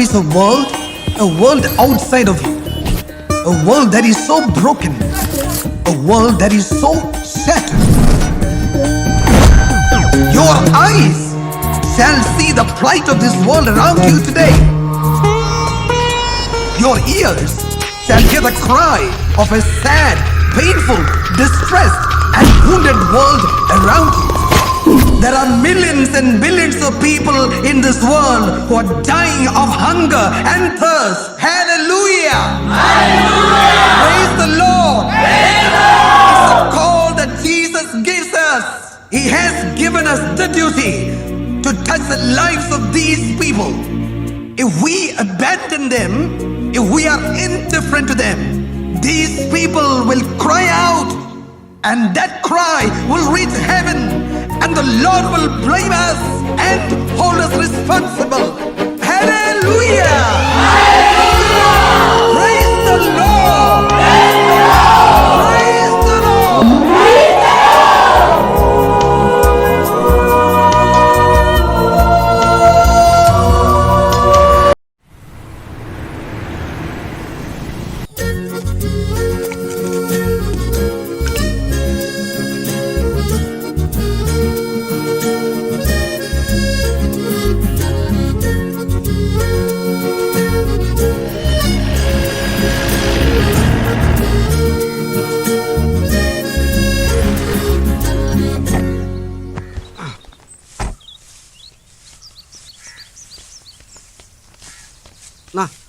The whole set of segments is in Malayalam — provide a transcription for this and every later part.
is a world outside of you, a world that is so broken, a world that is so shattered. Your eyes shall see the plight of this world around you today. Your ears shall hear the cry of a sad, painful, distressed and wounded world around you. There are millions and billions of people in this world who are dying of hunger and thirst. Hallelujah! Hallelujah! Praise the Lord! Praise the Lord! It's a call that Jesus gives us. He has given us the duty to touch the lives of these people. If we abandon them, if we are indifferent to them, these people will cry out, and that cry will reach heaven, and the Lord will blame us and hold us responsible. Hallelujah! Hallelujah! Praise the Lord! Praise the Lord! Praise the Lord! Praise the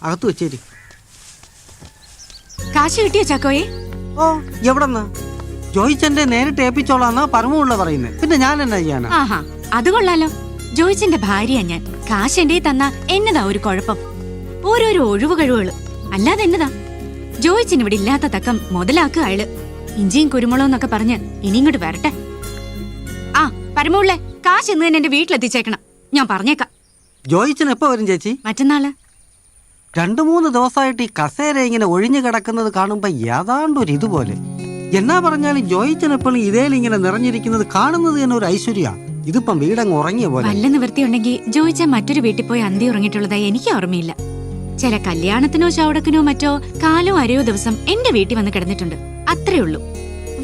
അകത്ത് വെച്ചേരി. കാശ് കിട്ടിയോ ചാക്കോയെ? ഓ, എവിടെന്ന്? ജോയിച്ചന്റെ നേരിട്ട് ഏൽപ്പിച്ചോളാന്നാ പരമുള്ള പറയുന്നത്. പിന്നെ ഞാൻ എന്നാ ചെയ്യാനാ? ആഹാ, അത് കൊള്ളാലോ. ജോയിച്ചന്റെ ഭാര്യയാ ഞാൻ. കാശ് എന്റെ തന്നാ എന്നതാ ഒരു കുഴപ്പം? ഓരോരോ ഒഴിവ് കഴിവുകള്, അല്ലാതെ എന്നതാ? ജോയിച്ചിന് ഇവിടെ ഇല്ലാത്ത തക്കം മുതലാക്കുക അയാള്. ഇഞ്ചിയും കുരുമുളകും എന്നൊക്കെ പറഞ്ഞ് ഇനി ഇങ്ങോട്ട് വരട്ടെ. ആ പരമുള്ളേ, കാശ് ഇന്ന് തന്നെ എന്റെ വീട്ടിലെത്തിച്ചേക്കണം. ഞാൻ പറഞ്ഞേക്കാം. ജോയിച്ചൻ എപ്പോ വരും ചേച്ചി? മറ്റന്നാള്. 2-3 ദിവസമായിട്ട് ഈ കസേര ഇങ്ങനെ ഒഴിഞ്ഞു കിടക്കുന്നത് കാണുമ്പോ ഏതാണ്ടൊരു ഇതുപോലെ. എന്നാ പറഞ്ഞാലും ജോയിച്ചൻ എപ്പോഴും ഇതേലിങ്ങനെ നിറഞ്ഞിരിക്കുന്നത് കാണുന്നത് തന്നെ ഒരു ഐശ്വര്യ. ഇതിപ്പം വീടങ്ങ് ഉറങ്ങിയ പോലെ. വല്ല നിവൃത്തിയുണ്ടെങ്കിൽ ജോയിച്ചൻ മറ്റൊരു വീട്ടിൽ പോയി അന്തി ഉറങ്ങിയിട്ടുള്ളതായി എനിക്ക് ഓർമ്മയില്ല. ചില കല്യാണത്തിനോ ചവിടക്കിനോ മറ്റോ കാലോ അരയോ ദിവസം എന്റെ വീട്ടിൽ വന്ന് കിടന്നിട്ടുണ്ട്. അത്രേ ഉള്ളൂ.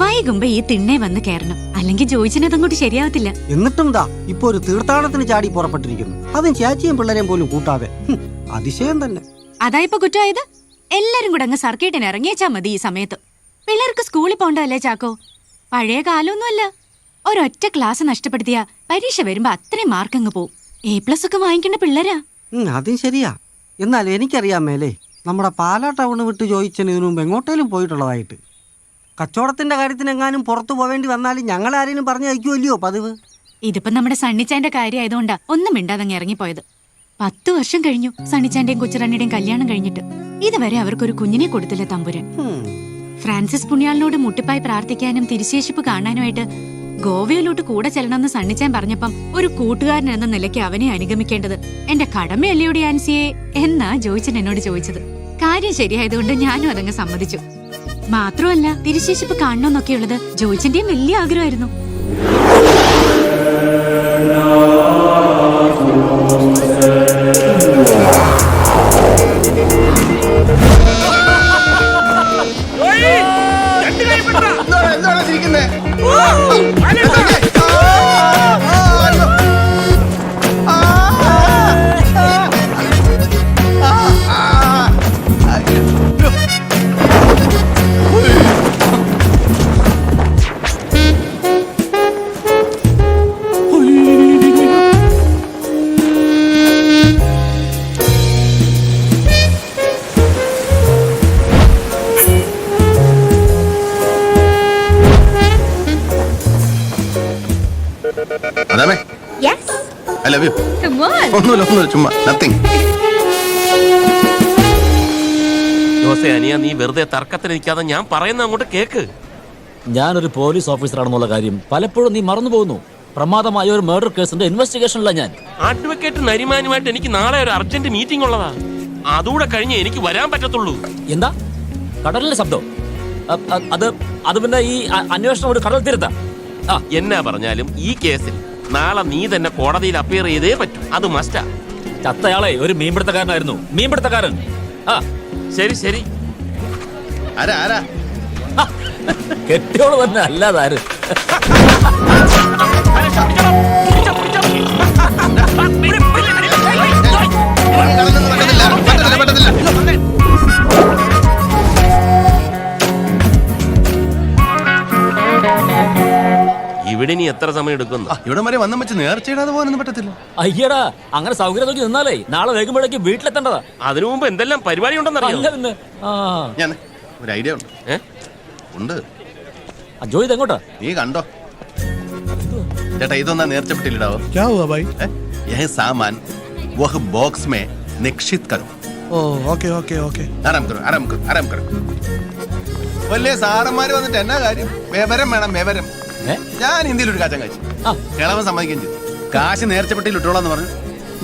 വൈകുമ്പോ ഈ തിണ്ണെ വന്ന് കയറണം, അല്ലെങ്കിൽ ജോയിച്ചനതങ്ങോട്ട് ശരിയാവത്തില്ല. എന്നിട്ടും ദാ ഇപ്പൊ ഒരു തീർത്ഥാടനത്തിന് ചാടി പുറപ്പെട്ടിരിക്കുന്നു. അതും ചേച്ചിയും പിള്ളേരെയും പോലും കൂട്ടാതെ. അതിശയം തന്നെ. അതായിപ്പോ കുറ്റമായത്? എല്ലാരും കൂടെ അങ്ങ് സർക്കിട്ടിന് ഇറങ്ങിയേച്ചാ മതി ഈ സമയത്ത്. പിള്ളേർക്ക് സ്കൂളിൽ പോണ്ടല്ലേ ചാക്കോ? പഴയ കാലമൊന്നുമല്ല. ഒരൊറ്റ ക്ലാസ് നഷ്ടപ്പെടുത്തിയ പരീക്ഷ വരുമ്പോ അത്രയും മാർക്ക് അങ്ങ് പോവും. A+ ഒക്കെ വാങ്ങിക്കേണ്ട പിള്ളേരാ. അതും ശരിയാ. എന്നാൽ എനിക്കറിയാൻ മേലേ, നമ്മുടെ പാലാ ടൗണ് വിട്ട് ജോയിച്ചന് ഇതിനു മുമ്പ് എങ്ങോട്ടേലും പോയിട്ടുള്ളതായിട്ട്. കച്ചവടത്തിന്റെ കാര്യത്തിന് എങ്ങാനും പുറത്തു പോവേണ്ടി വന്നാലും ഞങ്ങളാരേലും പറഞ്ഞയക്കുമല്ലയോ പതിവ്. ഇതിപ്പോ നമ്മുടെ സണ്ണിച്ചാന്റെ കാര്യം ആയതുകൊണ്ടാ ഒന്നും മിണ്ടാതങ്ങ് ഇറങ്ങിപ്പോയത്. 10 വർഷം കഴിഞ്ഞു സണ്ണിച്ചാന്റെയും കൊച്ചുറണ്ണിയുടെയും കല്യാണം കഴിഞ്ഞിട്ട്. ഇതുവരെ അവർക്കൊരു കുഞ്ഞിനെ കൊടുത്തില്ല തമ്പുരൻ. ഫ്രാൻസിസ് പുണ്യാളിനോട് മുട്ടിപ്പായി പ്രാർത്ഥിക്കാനും തിരുശേഷിപ്പ് കാണാനുമായിട്ട് ഗോവയിലോട്ട് കൂടെ ചെല്ലണമെന്ന് സണ്ണിച്ചാൻ പറഞ്ഞപ്പം ഒരു കൂട്ടുകാരൻ എന്ന നിലയ്ക്ക് അവനെ അനുഗമിക്കേണ്ടത് എന്റെ കടമയല്ലയോടെ ആൻസിയെ എന്നാ ജോയിച്ചൻ എന്നോട് ചോദിച്ചത്. കാര്യം ശരിയായതുകൊണ്ട് ഞാനും അതങ്ങ് സമ്മതിച്ചു. മാത്രമല്ല തിരുശേഷിപ്പ് കാണണമെന്നൊക്കെയുള്ളത് ജോയിച്ചന്റെയും വലിയ ആഗ്രഹമായിരുന്നു. I love you. Come on. ഒന്നുമില്ല ചുമ്മാ nothing. ജോസേ അനിയ, നീ വെറുതെ തർക്കത്തിന് നിൽക്കാതെ ഞാൻ പറയുന്ന അങ്ങോട്ട് കേക്ക്. ഞാനൊരു പോലീസ് ഓഫീസറാണെന്നുള്ള കാര്യം പലപ്പോഴും നീ മറന്നു പോകുന്നു. പ്രമാദമായ ഒരു മർഡർ കേസിന്റെ ഇൻവെസ്റ്റിഗേഷനില്ല ഞാൻ. അഡ്വക്കേറ്റ് നരിമാനുമായിട്ട് എനിക്ക് നാളെ ഒരു അർജന്റ് മീറ്റിംഗ് ഉള്ളതാ. അതുകൂടെ കഴിഞ്ഞ് എനിക്ക് വരാൻ പറ്റത്തുള്ളൂ. എന്താ കടലിലെ ശബ്ദം? അത് പിന്നെ ഈ അന്വേഷണം ഒരു കടൽ തീരത്താ. എന്നാ പറഞ്ഞാലും ഈ കേസിൽ നാളെ നീ തന്നെ കോടതിയിൽ അപ്പിയർ ചെയ്തേ പറ്റൂ. അത് മസ്റ്റാ. ചത്തയാളെ ഒരു മീൻപിടുത്തക്കാരനായിരുന്നു. മീൻപിടുത്തക്കാരൻ. ആ ശരി ശരി. ആരാ ആരാ? കെട്ടിയോള് തന്നെ അല്ലാതാര്. ഇവിടെ ഇനി എത്ര സമയം എടുക്കുന്നു? ഇവിടെ വരെ വന്നും വെച്ച് നേർച്ചയിടാതെ പോകാനൊന്നും പറ്റത്തില്ല. അയ്യടാ, അങ്ങനെ സൗകര്യം നോക്കി നിന്നാലേ നാളെ വൈകുമ്പോഴേക്ക് വീട്ടിലെത്തേണ്ടതാ. അതിനു മുമ്പ് എന്തെല്ലാം പരിപാടി ഉണ്ടെന്നറിയാം. അല്ല പിന്നെ. ആ ഞാൻ ഒരു ഐഡിയ ഉണ്ട്. ഉണ്ട്. ജോയ് ഇതെങ്ങോട്ടാ? നീ കണ്ടോ ചേട്ടാ, ഇതൊന്നാ നേർച്ചപ്പെട്ടിലിടാവോ? क्या हुआ भाई? यह सामान वह बॉक्स में निक्षित करो. Okay okay okay. ആരാം കറോ ആരാം കറോ ആരാം കറോ. വലിയ സാറന്മാര് വന്നിട്ട് എന്നാ കാര്യം? വിവരം വേണം, വിവരം. ഞാൻ ഇന്ത്യയിൽ ഒരു കാച്ചം കഴിച്ചു. കിളവൻ സമ്മതിക്കുകയും ചെയ്തു. കാശ് നേർച്ചപ്പെട്ടിയിൽ ഇട്ടോളാന്ന് പറഞ്ഞു.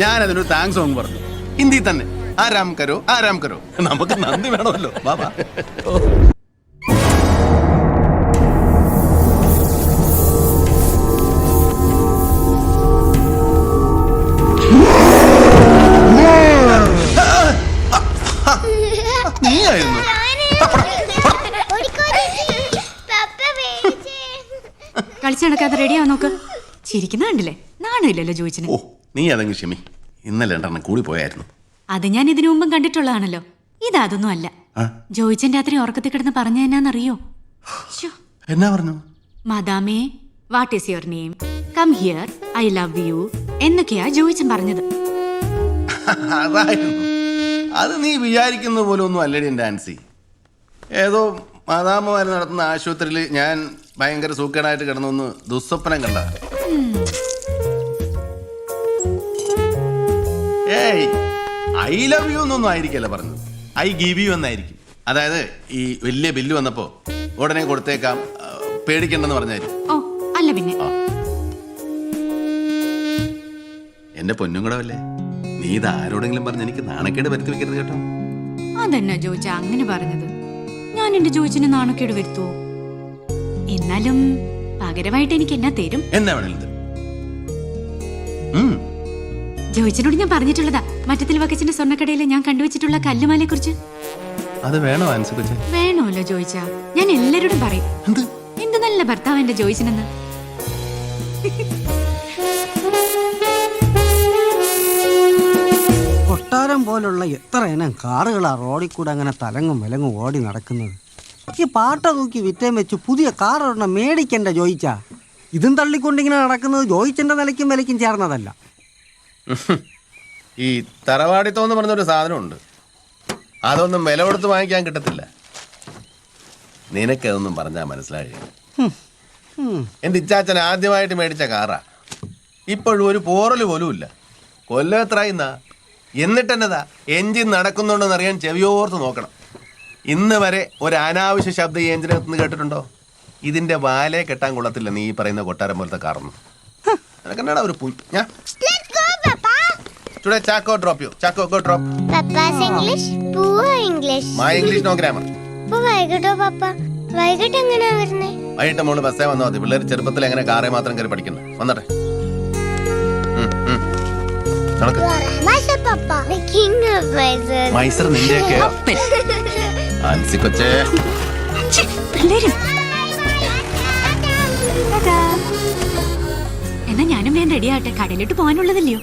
ഞാൻ അതിനൊരു താങ്ക്സ് സോങ് പറഞ്ഞു ഹിന്ദി തന്നെ. ആരാം കരോ ആരാം കരോ. നമുക്ക് നന്ദി വേണമല്ലോ. ബാബാ നീയായിരുന്നു. കളിച്ചു നടക്കാതെ റെഡിയാ നോക്ക്. ചിരിക്കുന്ന കണ്ടില്ലേ? നാണമില്ലല്ലോ ജോയിച്ചിന്. ഓ, നീ അതങ്ങ് ക്ഷമി. ഇന്നലെ രണ്ടെണ്ണം കൂടി പോയായിരുന്നു. അത് ഞാൻ ഇതിനു മുമ്പും കണ്ടിട്ടുള്ളതാണല്ലോ. ഇതൊന്നും അല്ല. ജോയിച്ചൻ രാത്രി ഉറക്കത്തിൽ കിടന്ന് പറഞ്ഞ എന്നാന്നറിയോ? എന്നാ പറഞ്ഞു? മദാമേ, what is your name, come here, I love you എന്നൊക്കെയാ ജോയിച്ചൻ പറഞ്ഞത്. അതായിരുന്നു. അത് നീ വിചാരിക്കുന്ന പോലെ ഒന്നും അല്ലടി എൻ്റെ ആൻസി. ഏതോ മാതാമ്മമാർ നടത്തുന്ന ആശുപത്രിയിൽ ഞാൻ ഭയങ്കര സൂക്കേടായിട്ട് കിടന്നൊന്ന് ദുസ്വപ്നം കണ്ട. ഏയ്, ഐ ലവ് യു എന്നൊന്നും ആയിരിക്കല്ല പറഞ്ഞത്. ഐ ഗീവ് യു എന്നായിരിക്കും. അതായത് ഈ വലിയ ബില്ല് വന്നപ്പോ ഉടനെ കൊടുത്തേക്കാം, പേടിക്കണ്ടെന്ന് പറഞ്ഞായിരിക്കും. ഓ അല്ല പിന്നെ. എന്റെ പൊന്നും കൂടെ അല്ലേ, നീ ഇത് ആരോടെങ്കിലും പറഞ്ഞ് എനിക്ക് നാണക്കേട് വരുത്തി വെക്കരുത് കേട്ടോ. അതെന്നാ ജോയിച്ച അങ്ങനെ പറഞ്ഞത്? ഞാൻ എന്റെ ജോയിച്ചിന് നാണക്കേട് വരുത്തുവോ? എന്നാലും പകരമായിട്ട് എനിക്ക് എന്നാ തരും? എന്നാ വേണേലും ജോയിച്ചനോട് ഞാൻ പറഞ്ഞിട്ടുള്ളതാ, മറ്റത്തിൽ വക്കച്ചിന്റെ സ്വർണ്ണക്കടയിൽ ഞാൻ കണ്ടുവച്ചിട്ടുള്ള കല്ലുമാലയെ കുറിച്ച്. അത് വേണോ ആൻസി കൊച്ചേ? വേണമല്ലോ ജോയിച്ച. ഞാൻ എല്ലാരോടും പറയും എന്ത് നല്ല ഭർത്താവ് എന്റെ ജോയിച്ചനെന്ന്. കൊട്ടാരം പോലുള്ള എത്ര ഇനം കാറുകളാ റോഡിൽ കൂടെ അങ്ങനെ തലങ്ങും വിലങ്ങും ഓടി നടക്കുന്നത്. ഈ പാട്ട തൂക്കി വിറ്റേം വെച്ച് പുതിയ കാർ ഒരെണ്ണം മേടിക്കണ്ട ജോയിച്ച. ഇതും തള്ളിക്കൊണ്ടിങ്ങനെ നടക്കുന്നത് ജോയിച്ചന്റെ നിലയ്ക്കും വിലയ്ക്കും ചേർന്നതല്ല. ഈ തറവാടിത്തം എന്ന് പറഞ്ഞൊരു സാധനമുണ്ട്. അതൊന്നും വില കൊടുത്ത് വാങ്ങിക്കാൻ കിട്ടത്തില്ല. നിനക്കതൊന്നും പറഞ്ഞാൽ മനസ്സിലായി. എൻ്റെ ഇച്ചാച്ചൻ ആദ്യമായിട്ട് മേടിച്ച കാറാ. ഇപ്പോഴും ഒരു പോറല് പോലും ഇല്ല. കൊല്ലം എത്രയിന്നാ. എന്നിട്ടെന്നതാ എഞ്ചിൻ നടക്കുന്നുണ്ടോന്ന് അറിയാൻ ചെവിയോർത്ത് നോക്കണം. ഇന്ന് വരെ ഒരു അനാവശ്യ ശബ്ദം ഈ എഞ്ചിനകത്ത് നിന്ന് കേട്ടിട്ടുണ്ടോ? ഇതിന്റെ വാലേ കെട്ടാൻ കൊള്ളത്തില്ല നീ പറയുന്ന കൊട്ടാരം പോലത്തെ കാറൊന്നും. നിനക്കെന്നാടാ ഒരു Today Chaco drop you. Chaco go drop. Papa's English, poor English. My English no grammar. വൈകിട്ടോ പപ്പ? വൈകിട്ട് എങ്ങനെയാ വരുന്നേ? വൈകിട്ട് മോള് ബസ്സേ വന്നാൽ മതി. പിള്ളേർ ചെറുപ്പത്തിൽ എങ്ങനെ കാറേ മാത്രം കയറി പഠിക്കുന്നത്. വന്നട്ടെ. മൈസർ നിന്റെയൊക്കെ ആൻസി കൊച്ചേ. എന്നാ ഞാനും വേഗം റെഡിയാട്ടെ, കടയിലോട്ട് പോകാനുള്ളതല്ലയോ.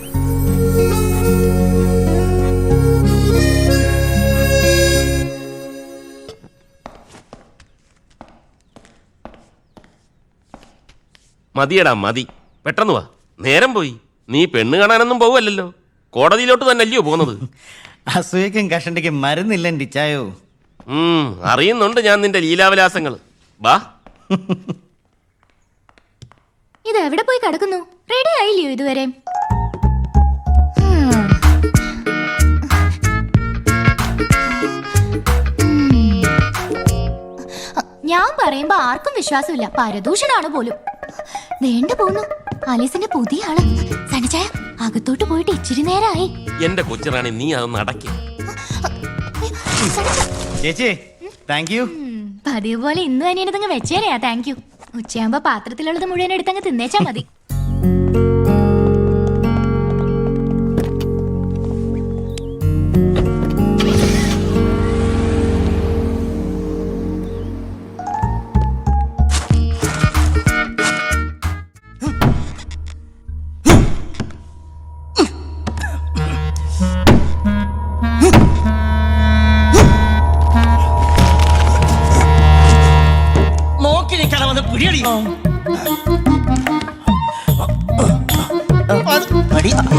മതിയടാ മതി, പെട്ടെന്ന് വാ, നേരം പോയി. നീ പെണ്ണ് കാണാനൊന്നും പോവല്ലോ, കോടതിയിലോട്ട് തന്നെ അല്ലയോ പോകുന്നത്. അസൂയക്കും കഷണ്ടിക്കും മരുന്നില്ല ടിച്ചായോ. അറിയുന്നുണ്ട് ഞാൻ നിന്റെ ലീലാവിലാസങ്ങൾ. വാ. ഇത് എവിടെ പോയി കിടക്കുന്നു? റെഡി ആയില്ലയോ ഇതുവരെ? ഞാൻ പറയുമ്പോ ആർക്കും വിശ്വാസമില്ല, പരദൂഷണാണ് പോലും. വേണ്ട പോന്നു ആലീസിന്റെ പുതിയ ആള്. സനിച്ചായ അകത്തോട്ട് പോയിട്ട് ഇച്ചിരി നേരമായി. എന്റെ കൊച്ചിറാണി, നീ അതൊന്ന് അടക്കി. ചേച്ചി താങ്ക് യു. പതിവ് പോലെ ഇന്ന് തന്നെ എടുത്തങ്ങ് വെച്ചേരാ. Thank you. ഉച്ചയാകുമ്പോ പാത്രത്തിലുള്ളത് മുഴുവൻ എടുത്തങ്ങ് തിന്നേച്ചാ മതി.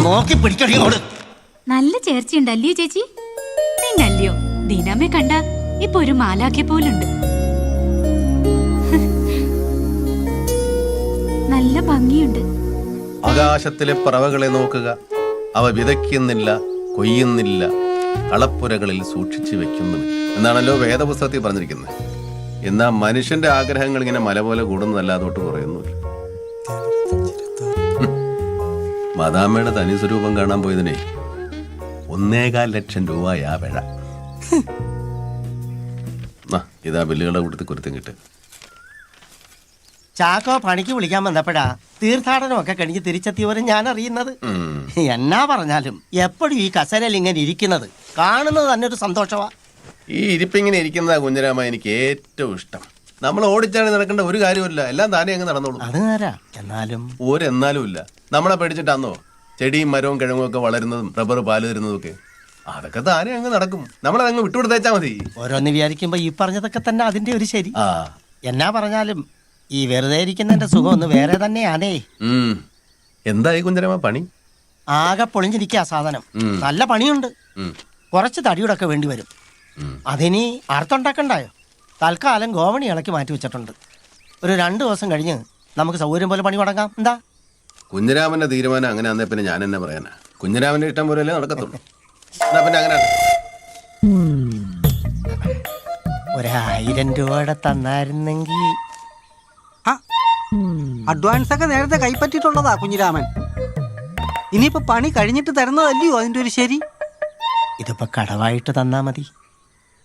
നോക്കി പിടിക്കടി അങ്ങോട്ട്. നല്ല ചേർച്ചയുണ്ടല്ലയോ ചേച്ചി? പിന്നല്ലയോ, ദീനാമ്മയെ കണ്ട ഇപ്പൊ ഒരു മാലാഖ്യ പോലുണ്ട്. നല്ല ഭംഗിയുണ്ട്. ആകാശത്തിലെ പറവകളെ നോക്കുക. അവ വിതയ്ക്കുന്നില്ല, കൊയ്യുന്നില്ല, കളപ്പുരകളിൽ സൂക്ഷിച്ചു വെക്കുന്നുമില്ല എന്നാണല്ലോ വേദപുസ്തകത്തിൽ പറഞ്ഞിരിക്കുന്നത്. എന്നാ മനുഷ്യന്റെ ആഗ്രഹങ്ങൾ ഇങ്ങനെ മല പോലെ കൂടുന്നതല്ലാതോട്ട് കുറയുന്നില്ല. മദാമ്മയുടെ തനി സ്വരൂപം കാണാൻ പോയതിനെ 1.25 ലക്ഷം രൂപയാ പിഴ. ഇതാ ബില്ലുകളുടെ കൂട്ടത്തിൽ കുരുത്തം കിട്ടും. ചാക്കോ പണിക്ക് വിളിക്കാൻ വന്നപ്പോഴാ തീർത്ഥാടനമൊക്കെ കഴിഞ്ഞ് തിരിച്ചെത്തിയവരും ഞാൻ അറിയുന്നത്. എന്നാ പറഞ്ഞാലും എപ്പോഴും ഈ കസേരയിൽ ഇങ്ങനെ ഇരിക്കുന്നത് കാണുന്നത് തന്നെ ഒരു സന്തോഷമാ. ഈ ഇരിപ്പിങ്ങനെ ഇരിക്കുന്നതാ കുഞ്ഞരാമ എനിക്ക് ഏറ്റവും ഇഷ്ടം. നമ്മൾ ഓടിച്ചാടി നടക്കേണ്ട ഒരു കാര്യമില്ല, എല്ലാം താനേ അങ്ങ് നടന്നോളൂ. അത് നേരാ. എന്നാലും ഒരെന്നാലും ഇല്ല. നമ്മളെ പേടിച്ചിട്ടാന്നോ ചെടിയും മരവും കിഴങ്ങും ഒക്കെ വളരുന്നതും റബ്ബർ പാല് തരുന്നതും ഒക്കെ? അതൊക്കെ താനേ അങ്ങ് നടക്കും. നമ്മളതങ്ങ് വിട്ടുകൊടുത്തേച്ചാ മതി. ഓരോന്ന് വിചാരിക്കുമ്പോ ഈ പറഞ്ഞതൊക്കെ തന്നെ അതിന്റെ ഒരു ശരി. എന്നാ പറഞ്ഞാലും ഈ വെറുതെ ഇരിക്കുന്നതിന്റെ സുഖം ഒന്ന് വേറെ തന്നെയാണേ. എന്തായി കുഞ്ഞരാമ പണി? ആകെ പൊളിഞ്ഞിരിക്കുക സാധനം. നല്ല പണിയുണ്ട്. കുറച്ച് തടിയോടൊക്കെ വേണ്ടി വരും. അതിനി അർത്ഥമുണ്ടാക്കണ്ടായോ? തൽക്കാലം ഗോവണി ഇളക്കി മാറ്റി വെച്ചിട്ടുണ്ട്. ഒരു 2 ദിവസം കഴിഞ്ഞ് നമുക്ക് സൗകര്യം പോലെ പണി തുടങ്ങാം. എന്താ? കുഞ്ഞരാമന്റെ തീരുമാനം അങ്ങനെ ആന്നേ പിന്നെ ഞാൻ എന്നെ പറയാനാ. കുഞ്ഞരാമന്റെ ഇഷ്ടം പോലെയല്ലേ നടക്കത്തുള്ളൂ. എന്നാ പിന്നെ അങ്ങനെ 1000 രൂപയുടെ തന്നായിരുന്നെങ്കിൽ. അഡ്വാൻസ് ഒക്കെ നേരത്തെ കൈപ്പറ്റിയിട്ടുള്ളതാ കുഞ്ഞിരാമൻ. ഇനിയിപ്പോ പണി കഴിഞ്ഞിട്ട് തരുന്നതല്ലയോ അതിന്റെ ഒരു ശരി? ഇതിപ്പോ കടവായിട്ട് തന്നാ മതി.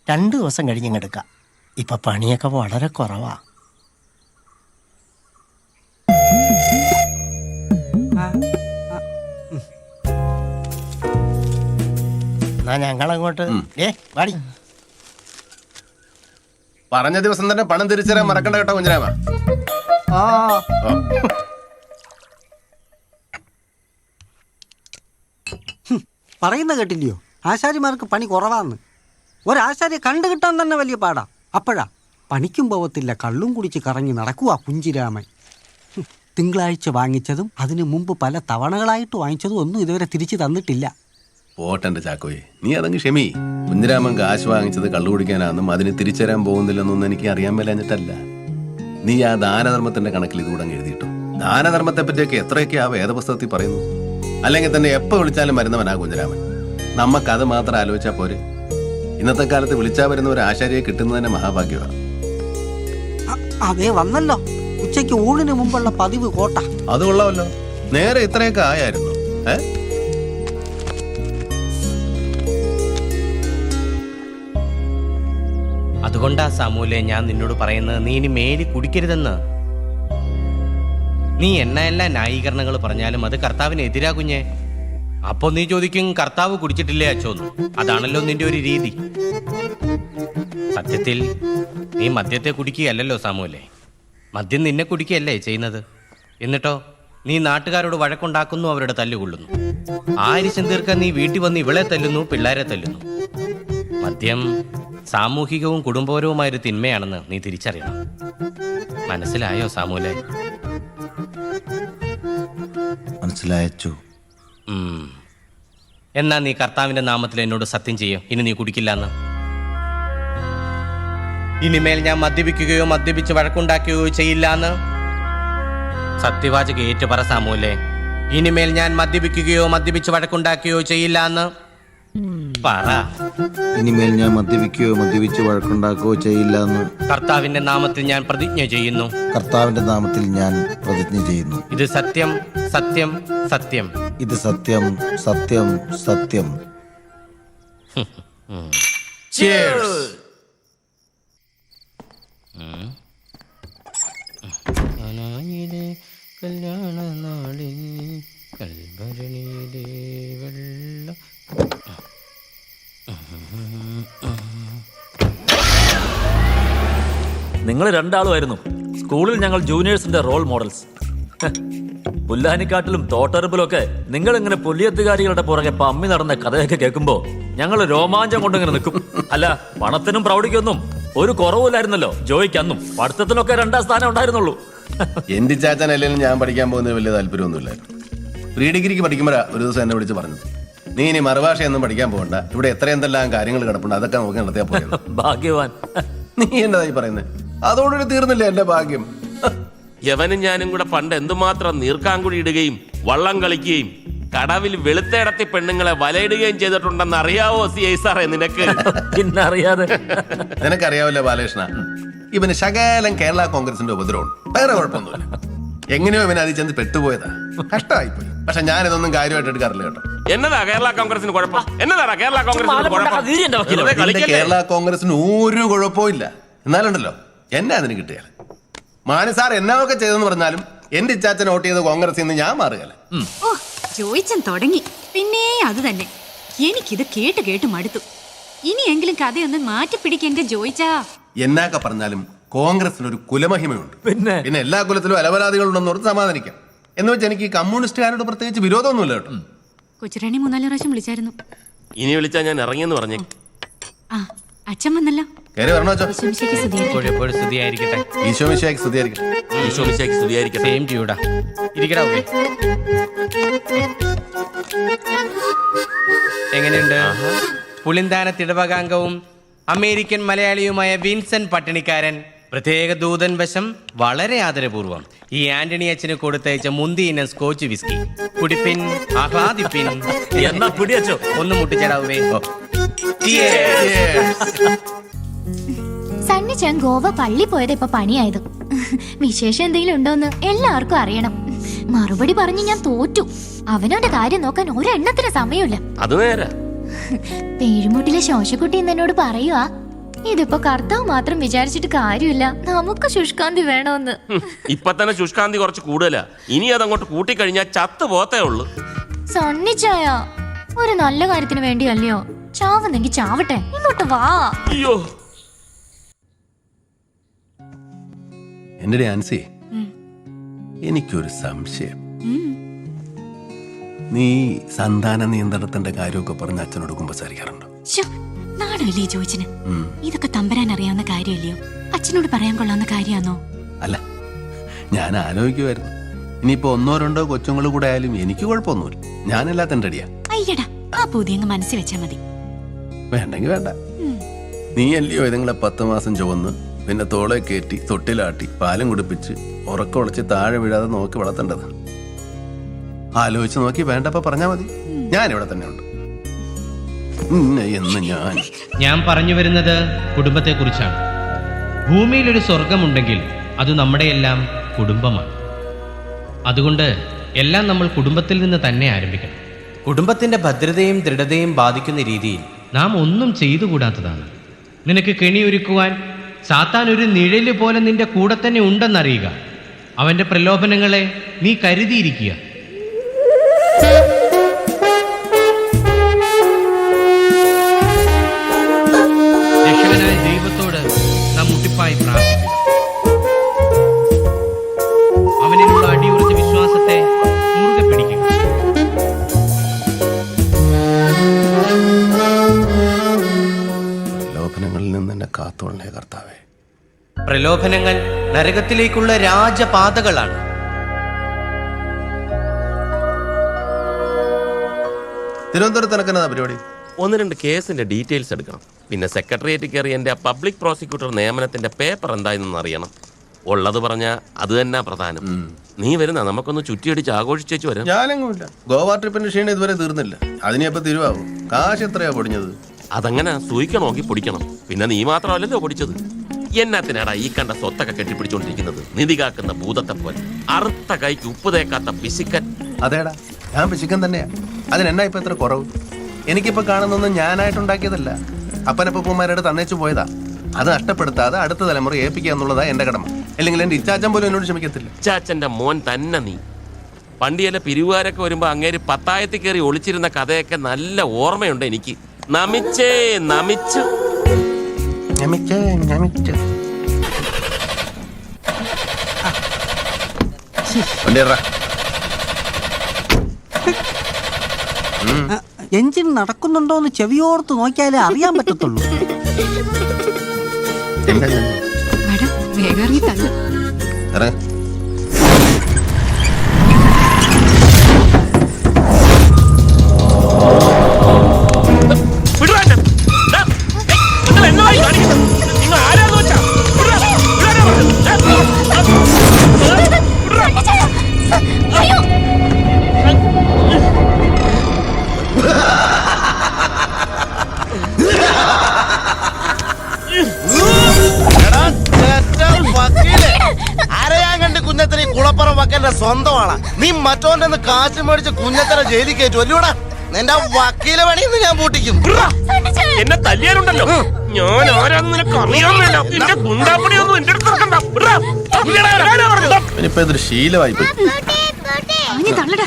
2 ദിവസം കഴിഞ്ഞെടുക്കാം. ഇപ്പൊ പണിയൊക്കെ വളരെ കുറവാ. എന്നാ ഞങ്ങളങ്ങോട്ട് വാടി. പറഞ്ഞ ദിവസം തന്നെ പണം തിരിച്ചു തരാൻ മറക്കണ്ട കേട്ടോ കുഞ്ഞരാമ. പറയുന്ന കേട്ടില്ലയോ, ആശാരിമാർക്ക് പണി കുറവാന്ന്. ഒരാശാരിയെ കണ്ടു കിട്ടാൻ തന്നെ വലിയ പാടാ. അപ്പോഴാ പണിക്കും പോവത്തില്ല, കള്ളും കുടിച്ച് കറങ്ങി നടക്കുക കുഞ്ചിരാമൻ. തിങ്കളാഴ്ച വാങ്ങിച്ചതും അതിനു മുമ്പ് പല തവണകളായിട്ട് വാങ്ങിച്ചതും ഒന്നും ഇതുവരെ തിരിച്ചു തന്നിട്ടില്ല. പോട്ടെന്റെ ചാക്കോയെ, നീ അതങ്ങ് ക്ഷമി. കുഞ്ഞരാമൻ കാശ് വാങ്ങിച്ചത് കള്ളു കുടിക്കാനാണെന്നും അതിന് തിരിച്ചു തരാൻ പോകുന്നില്ലെന്നൊന്നും എനിക്ക് അറിയാൻ മേലഞ്ഞിട്ടല്ല. നീ ആ ദാനധർമ്മത്തിന്റെ കണക്കിൽ ഇതുകൂടെ എഴുതിയിട്ടു. ദാനധർമ്മത്തെ പറ്റിയൊക്കെ എത്രയൊക്കെ ആ വേദപുസ്തകത്തിൽ പറയുന്നു. അല്ലെങ്കിൽ തന്നെ എപ്പോ വിളിച്ചാലും വരുന്നവനാ കുഞ്ഞരാമൻ. നമ്മക്കത് മാത്രം ആലോചിച്ചാൽ പോരെ. ഇന്നത്തെ കാലത്ത് വിളിച്ചാൽ വരുന്ന ഒരു ആശാരിയെ കിട്ടുന്നതിന്റെ മഹാഭാഗ്യമാണ്. അതേ വന്നല്ലോ, ഉച്ചയ്ക്ക് ഊണിന് മുമ്പുള്ള പതിവ് കോട്ട. അത് കൊള്ളാമല്ലോ. നേരെ ഇത്രയൊക്കെ ആയായിരുന്നു. അതുകൊണ്ടാ സാമൂലെ ഞാൻ നിന്നോട് പറയുന്നത്, നീ ഇനി മേലി കുടിക്കരുതെന്ന്. നീ എന്നെല്ലാം ന്യായീകരണങ്ങൾ പറഞ്ഞാലും അത് കർത്താവിന് എതിരാ കുഞ്ഞെ. അപ്പൊ നീ ചോദിക്കും കർത്താവ് കുടിച്ചിട്ടില്ലേ അച്ചോന്നു. അതാണല്ലോ നിന്റെ ഒരു രീതി. സത്യത്തിൽ നീ മദ്യത്തെ കുടിക്കുകയല്ലോ സാമൂലെ, മദ്യം നിന്നെ കുടിക്കുകയല്ലേ ചെയ്യുന്നത്. എന്നിട്ടോ നീ നാട്ടുകാരോട് വഴക്കുണ്ടാക്കുന്നു, അവരുടെ തല്ലുകൊള്ളുന്നു. ആ അരിശം തീർക്കാൻ നീ വീട്ടിൽ വന്ന് ഇവളെ തല്ലുന്നു, പിള്ളേരെ തല്ലുന്നു. മദ്യം സാമൂഹികവും കുടുംബപരവുമായൊരു തിന്മയാണെന്ന് നീ തിരിച്ചറിയണം. മനസ്സിലായോ സാമൂലെ? മനസ്സിലായച്ചു. എന്നാ നീ കർത്താവിന്റെ നാമത്തിൽ എന്നോട് സത്യം ചെയ്യോ, ഇനി നീ കുടിക്കില്ലെന്ന്. ഇനിമേൽ ഞാൻ മദ്യപിക്കുകയോ മദ്യപിച്ച് വഴക്കുണ്ടാക്കുകയോ ചെയ്യില്ലാന്ന് സത്യവാചക ഏറ്റു പറ സാമൂലെ. ഇനിമേൽ ഞാൻ മദ്യപിക്കുകയോ മദ്യപിച്ച് വഴക്കുണ്ടാക്കുകയോ ചെയ്യില്ലാന്ന് പറ. ഇനിമേൽ ഞാൻ മദ്യപിക്കുകയോ മദ്യപിച്ച് വഴക്കുണ്ടാക്കുകയോ ചെയ്യില്ല എന്ന് കർത്താവിന്റെ നാമത്തിൽ ഞാൻ പ്രതിജ്ഞ ചെയ്യുന്നു. കർത്താവിന്റെ നാമത്തിൽ ഞാൻ പ്രതിജ്ഞ ചെയ്യുന്നു. ഇത് സത്യം, സത്യം, സത്യം. ഇത് സത്യം, സത്യം, സത്യം. കല്യാണ നാളിൽ കൽഭരണിയിലെ വെള്ളം. നിങ്ങൾ 2 ആളുമായിരുന്നു സ്കൂളിൽ ഞങ്ങൾ ജൂനിയേഴ്സിന്റെ റോൾ മോഡൽസ്. പുല്ലാനിക്കാട്ടിലും തോട്ടറുപ്പിലും ഒക്കെ നിങ്ങൾ ഇങ്ങനെ പുല്ലിയത്തുകാരികളുടെ പുറകെ പമ്മി നടന്ന കഥയൊക്കെ കേൾക്കുമ്പോ ഞങ്ങൾ രോമാഞ്ചം കൊണ്ടിങ്ങനെ നിൽക്കും. അല്ല, പണത്തിനും പ്രൗഢിക്കൊന്നും ഒരു കുറവില്ലായിരുന്നല്ലോ ജോയിക്ക് അന്നും. പഠിത്തത്തിനൊക്കെ 2ാം സ്ഥാനം ഉണ്ടായിരുന്നുള്ളൂ. എന്റെ ചാച്ചൻ അല്ലെങ്കിലും ഞാൻ പഠിക്കാൻ പോകുന്നത് വലിയ താല്പര്യമൊന്നുമില്ലായിരുന്നു. പ്രീ ഡിഗ്രിക്ക് പഠിക്കുമ്പോഴാ ഒരു ദിവസം എന്നെ വിളിച്ച് പറഞ്ഞത്, നീ ഇനി മറുഭാഷയൊന്നും പഠിക്കാൻ പോകണ്ട, ഇവിടെ എത്രയെന്തെല്ലാം കാര്യങ്ങൾ കിടപ്പുണ്ട്, അതൊക്കെ നോക്കി നടത്തിയാ പോയത്. ഭാഗ്യവാൻ. നീ എന്നതായി പറയുന്നത്? അതോടൊരു തീർന്നില്ല എന്റെ ഭാഗ്യം. യവനും ഞാനും കൂടെ പണ്ട് എന്തുമാത്രം നീർക്കാങ്കുടി ഇടുകയും വള്ളം കളിക്കുകയും കടവിൽ വെളുത്തേടത്തി പെണ്ണുങ്ങളെ വലയിടുകയും ചെയ്തിട്ടുണ്ടെന്ന് അറിയാവോ CI സാറേ നിനക്ക്? പിന്നെ അറിയാതെ. നിനക്കറിയാവല്ലോ ബാലകൃഷ്ണ, ഇവന് ശകലം കേരള കോൺഗ്രസിന്റെ ഉപദ്രവം, വേറെ കുഴപ്പമൊന്നുമില്ല. എങ്ങനെയോ ഇവൻ അതിൽ ചെന്ന് പെട്ടുപോയതാ, കഷ്ടമായിപ്പോയി. പക്ഷെ ഞാനിതൊന്നും കാര്യമായിട്ട് എടുക്കാറില്ല കേട്ടോ. എന്നതാ കേരള കോൺഗ്രസിന് കുഴപ്പം? എന്നതാ കേരള കോൺഗ്രസിന് കുഴപ്പം? വെറുതെ പിന്നെ കളിക്കല്ലേ? കേരള കോൺഗ്രസിന് ഒരു കുഴപ്പവും ഇല്ല. എന്നാലുണ്ടല്ലോ എന്നെ അതിന് കിട്ടുകയല്ല. മാണി സാർ എന്നൊക്കെ ചെയ്തെന്ന് പറഞ്ഞാലും എന്റെ ഇച്ചാച്ചൻ വോട്ട് ചെയ്ത് കോൺഗ്രസിൽ നിന്ന് ഞാൻ മാറുകയല്ല. ഓ ജോയിച്ചൻ തുടങ്ങി പിന്നെ അത് തന്നെ. എനിക്കിത് കേട്ട് കേട്ട് മടുത്തു. ഇനിയെങ്കിലും കഥയൊന്ന് മാറ്റിപ്പിടിക്കുക എന്റെ ജോയിച്ചാ. എന്നൊക്കെ പറഞ്ഞാലും കോൺഗ്രസിനൊരു കുലമഹിമയുണ്ട്. പിന്നെ എല്ലാ കുലത്തിലും അലപരാധികളുണ്ടെന്ന് ഓർത്ത് സമാധാനിക്കാം. എന്ന് വെച്ചാൽ എനിക്ക് ഈ കമ്മ്യൂണിസ്റ്റുകാരോട് പ്രത്യേകിച്ച് വിരോധമൊന്നുമില്ല കേട്ടോ. കൊച്ചുറാണി 3-4 പ്രാവശ്യം വിളിച്ചായിരുന്നു. ഇനി വിളിച്ചാ ഞാൻ ഇറങ്ങിയെന്ന് പറഞ്ഞേ. ആ അച്ഛൻ വന്നല്ലോ. കയറി വരണോ അച്ഛോ? ഈശോമിശിഹായ്ക്ക് സ്തുതിയായിരിക്കട്ടെ. എപ്പോഴും സ്തുതിയായിരിക്കട്ടെ. ഈശോമിശിഹായ്ക്ക് സ്തുതിയായിരിക്കട്ടെ. ഈശോമിശിഹായ്ക്ക് സ്തുതിയായിരിക്കട്ടെ. സെയിം ട്യൂടാ. ഇരിക്കടാ. എങ്ങനെയുണ്ട്? പുളിന്താനത്തിടവകാംഗവും അമേരിക്കൻ മലയാളിയുമായ വിൻസെന്റ് പട്ടിണിക്കാരൻ പ്രത്യേക ദൂതൻ വശം വളരെ ആദരപൂർവ്വം ഈ ആന്റണി അച്ഛന് കൊടുത്തയച്ച മുന്തി ഇനം സ്കോച്ച് വിസ്കി കുടിപ്പിൻ, ആഹ്ലാദിപ്പിൻ. എന്നാ പിടിയച്ചോ. ഒന്ന് മുട്ടിച്ചടാവേ. സണ്ണിച്ചാൻ ഗോവ പള്ളി പോയത് ഇപ്പൊ പണിയായത്. വിശേഷം എന്തെങ്കിലും ഉണ്ടോന്ന് എല്ലാവർക്കും അറിയണം. മറുപടി പറഞ്ഞ് ഞാൻ തോറ്റു. അവനവന്റെ കാര്യം നോക്കാൻ ഒരെണ്ണത്തിന് സമയമില്ല. അത് നേരെ. പേഴുമുട്ടിലെ ശോശക്കുട്ടി എന്നോട് പറയുവാ, ഇതിപ്പോ കർത്താവ് മാത്രം വിചാരിച്ചിട്ട് കാര്യമില്ല, നമുക്ക് ശുഷ്കാന്തി വേണമെന്ന്. ഇപ്പൊ തന്നെ ശുഷ്കാന്തി കുറച്ച് കൂടുതലാ. ഇനി അതങ്ങോട്ട് കൂട്ടിക്കഴിഞ്ഞാൽ ചത്തു പോത്തേ ഉള്ളു. സണ്ണിച്ചായ ഒരു നല്ല കാര്യത്തിന് വേണ്ടിയല്ലയോ? ചാവുന്നെങ്കി ചാവട്ടെ, ഇങ്ങോട്ട് വാ. അയ്യോ എന്റെ ആൻസി, എനിക്കൊരു സംശയം. നീ സന്താന നിയന്ത്രണത്തിന്റെ കാര്യമൊക്കെ പറഞ്ഞ് അച്ഛനോട് കുമ്പസാരിക്കാറുണ്ടോ? നാണല്ലേ ചോദിച്ചിന്? ഇതൊക്കെ തമ്പരാൻ അറിയാവുന്ന കാര്യമല്ലയോ? അച്ഛനോട് പറയാൻ കൊള്ളാവുന്ന കാര്യമാണോ? അല്ല, ഞാൻ ആലോചിക്കുമായിരുന്നു, ഇനിയിപ്പോ 1-2 കൊച്ചുങ്ങൾ കൂടെ ആയാലും എനിക്ക് കുഴപ്പമൊന്നുമില്ല, ഞാനെല്ലാത്തിനും റെഡിയാ. അയ്യടാ, ആ പൂതി അങ്ങ് മനസ്സിൽ വെച്ചാ മതി. വേണ്ടെങ്കി വേണ്ട. നീ അല്ലയോ ഇതുങ്ങളെ 10 മാസം ചുവന്ന് പിന്നെ തോളെ കയറ്റി തൊട്ടിലാട്ടി പാലും കുടിപ്പിച്ച് ഉറക്കൊളച്ച് താഴെ വീഴാതെ നോക്കി വളർത്തേണ്ടത്. ആലോചിച്ച് നോക്കി വേണ്ടപ്പോ പറഞ്ഞാ മതി, ഞാനിവിടെ തന്നെ ഉണ്ട്. എന്ന് ഞാൻ പറഞ്ഞു വരുന്നത് കുടുംബത്തെ കുറിച്ചാണ്. ഭൂമിയിലൊരു സ്വർഗമുണ്ടെങ്കിൽ അത് നമ്മുടെയെല്ലാം കുടുംബമാണ്. അതുകൊണ്ട് എല്ലാം നമ്മൾ കുടുംബത്തിൽ നിന്ന് തന്നെ ആരംഭിക്കണം. കുടുംബത്തിന്റെ ഭദ്രതയും ദൃഢതയും ബാധിക്കുന്ന രീതിയിൽ നാം ഒന്നും ചെയ്തുകൂടാത്തതാണ്. നിനക്ക് കെണിയൊരുക്കുവാൻ സാത്താൻ ഒരു നിഴല് പോലെ നിന്റെ കൂടെ തന്നെ ഉണ്ടെന്നറിയുക. അവന്റെ പ്രലോഭനങ്ങളെ നീ കരുതിയിരിക്കുക. രക്ഷകനായ ദൈവത്തോട് നാം മുട്ടിപ്പായി പ്രാർത്ഥിക്കുക. അവനിലുള്ള അടിയുറച്ച വിശ്വാസത്തെ മുറുകെ പിടിക്കുക. പ്രലോഭനങ്ങളിൽ നിന്ന് എന്നെ കാത്തോളണേ കർത്താവേ. പ്രലോഭനങ്ങൾ നരകത്തിലേക്കുള്ള രാജപാതകളാണ്. തിരുവനന്തപുരത്ത് എനക്കെന്നാ പരിപാടി? 1-2 കേസിന്റെ ഡീറ്റെയിൽസ് എടുക്കണം. പിന്നെ സെക്രട്ടേറിയറ്റ് കയറി എൻ്റെ പബ്ലിക് പ്രോസിക്യൂട്ടർ നിയമനത്തിന്റെ പേപ്പർ എന്തായെന്ന് അറിയണം. ഉള്ളത് പറഞ്ഞ അത് തന്നെ പ്രധാനം. നീ വരുന്ന നമുക്കൊന്ന് ചുറ്റിയടിച്ച് ആഘോഷിച്ചേച്ചു വരാം. ഞാനെങ്ങുമില്ല. ഗോവ ട്രിപ്പിന്റെ ക്ഷീണം ഇതുവരെ തീർന്നില്ല. അതിനെപ്പോ തിരുവാവും. കാശ് എത്രയാ പൊടിഞ്ഞത്? അതങ്ങനെ സൂയിക്ക നോക്കി പൊടിക്കണം. പിന്നെ നീ മാത്രമല്ലല്ലോ പൊടിച്ചത്. എന്നാത്തിനാടാ ഈ കണ്ട സ്വത്തൊക്കെ കെട്ടിപ്പിടിച്ചോണ്ടിരിക്കുന്നത്? നിധി കാക്കുന്ന ഭൂതത്തെ പോലെ, അറുത്ത കൈക്ക് ഉപ്പ് തേക്കാത്ത പിശുക്കൻ. അതേടാ, ഞാൻ പിശുക്കൻ തന്നെയാ. അതിനെന്നാ ഇപ്പൊ എത്ര കുറവ്? എനിക്കിപ്പോ കാണുന്നൊന്നും ഞാനായിട്ടുണ്ടാക്കിയതല്ല, അപ്പനപ്പൂപ്പന്മാരോട് തന്നേച്ചു പോയതാ. അത് നഷ്ടപ്പെടുത്താതെ അടുത്ത തലമുറ ഏൽപ്പിക്കുക എന്നുള്ളതാ എന്റെ കടമ. അല്ലെങ്കിൽ എന്റെ ഇച്ചാച്ചൻ പോലും എന്നോട് ക്ഷമിക്കത്തില്ല. ഇച്ചാച്ചന്റെ മോൻ തന്നെ നീ. പണ്ടിയല്ല പിരിവുകാരൊക്കെ വരുമ്പോ അങ്ങേര് പത്തായത്തിൽ കയറി ഒളിച്ചിരുന്ന കഥയൊക്കെ നല്ല ഓർമ്മയുണ്ട് എനിക്ക്. നമിച്ചേ നമിച്ചു. എഞ്ചിൻ നടക്കുന്നുണ്ടോ എന്ന് ചെവിയോർത്ത് നോക്കിയാലേ അറിയാൻ പറ്റത്തുള്ളൂ. മാഡം വേഗം ഇറങ്ങി തള്ളു. ഇറങ്ങ്. വിടുവാ എന്നെ. ദാ, നിങ്ങൾ എന്നതായി കാണിക്കുന്നത്? നിങ്ങൾ ആരാന്ന് വെച്ചാ? വിടുവാ, വിടാനാ പറഞ്ഞത്. അയ്യോ അരയാൻ കണ്ട് കുഞ്ഞത്തിന് കുളപ്പുറം വക്കന്റെ സ്വന്തമാണ്. നീ മറ്റോന്റെ കാശ് മേടിച്ച് കുഞ്ഞത്തിനെ ജയിലിൽ കയറ്റും അല്ലൂടാ. നിന്റെ വക്കീലെ പണിന്ന് ഞാൻ പൂട്ടിക്കും. എന്നെ തല്ലിയാലുണ്ടല്ലോ ഞാൻ ആരാന്ന് നിനക്ക് അറിയാമല്ല. നിന്റെ ഗുണ്ടാപ്പണിയൊന്നും എന്റെ അടുത്ത് നടക്കണ്ട. വിടുവാ. വിടാനാ പറഞ്ഞത്. ഇനിയിപ്പോ ഇതൊരു ശീലമായി പോയി. അവനെ തള്ളടാ.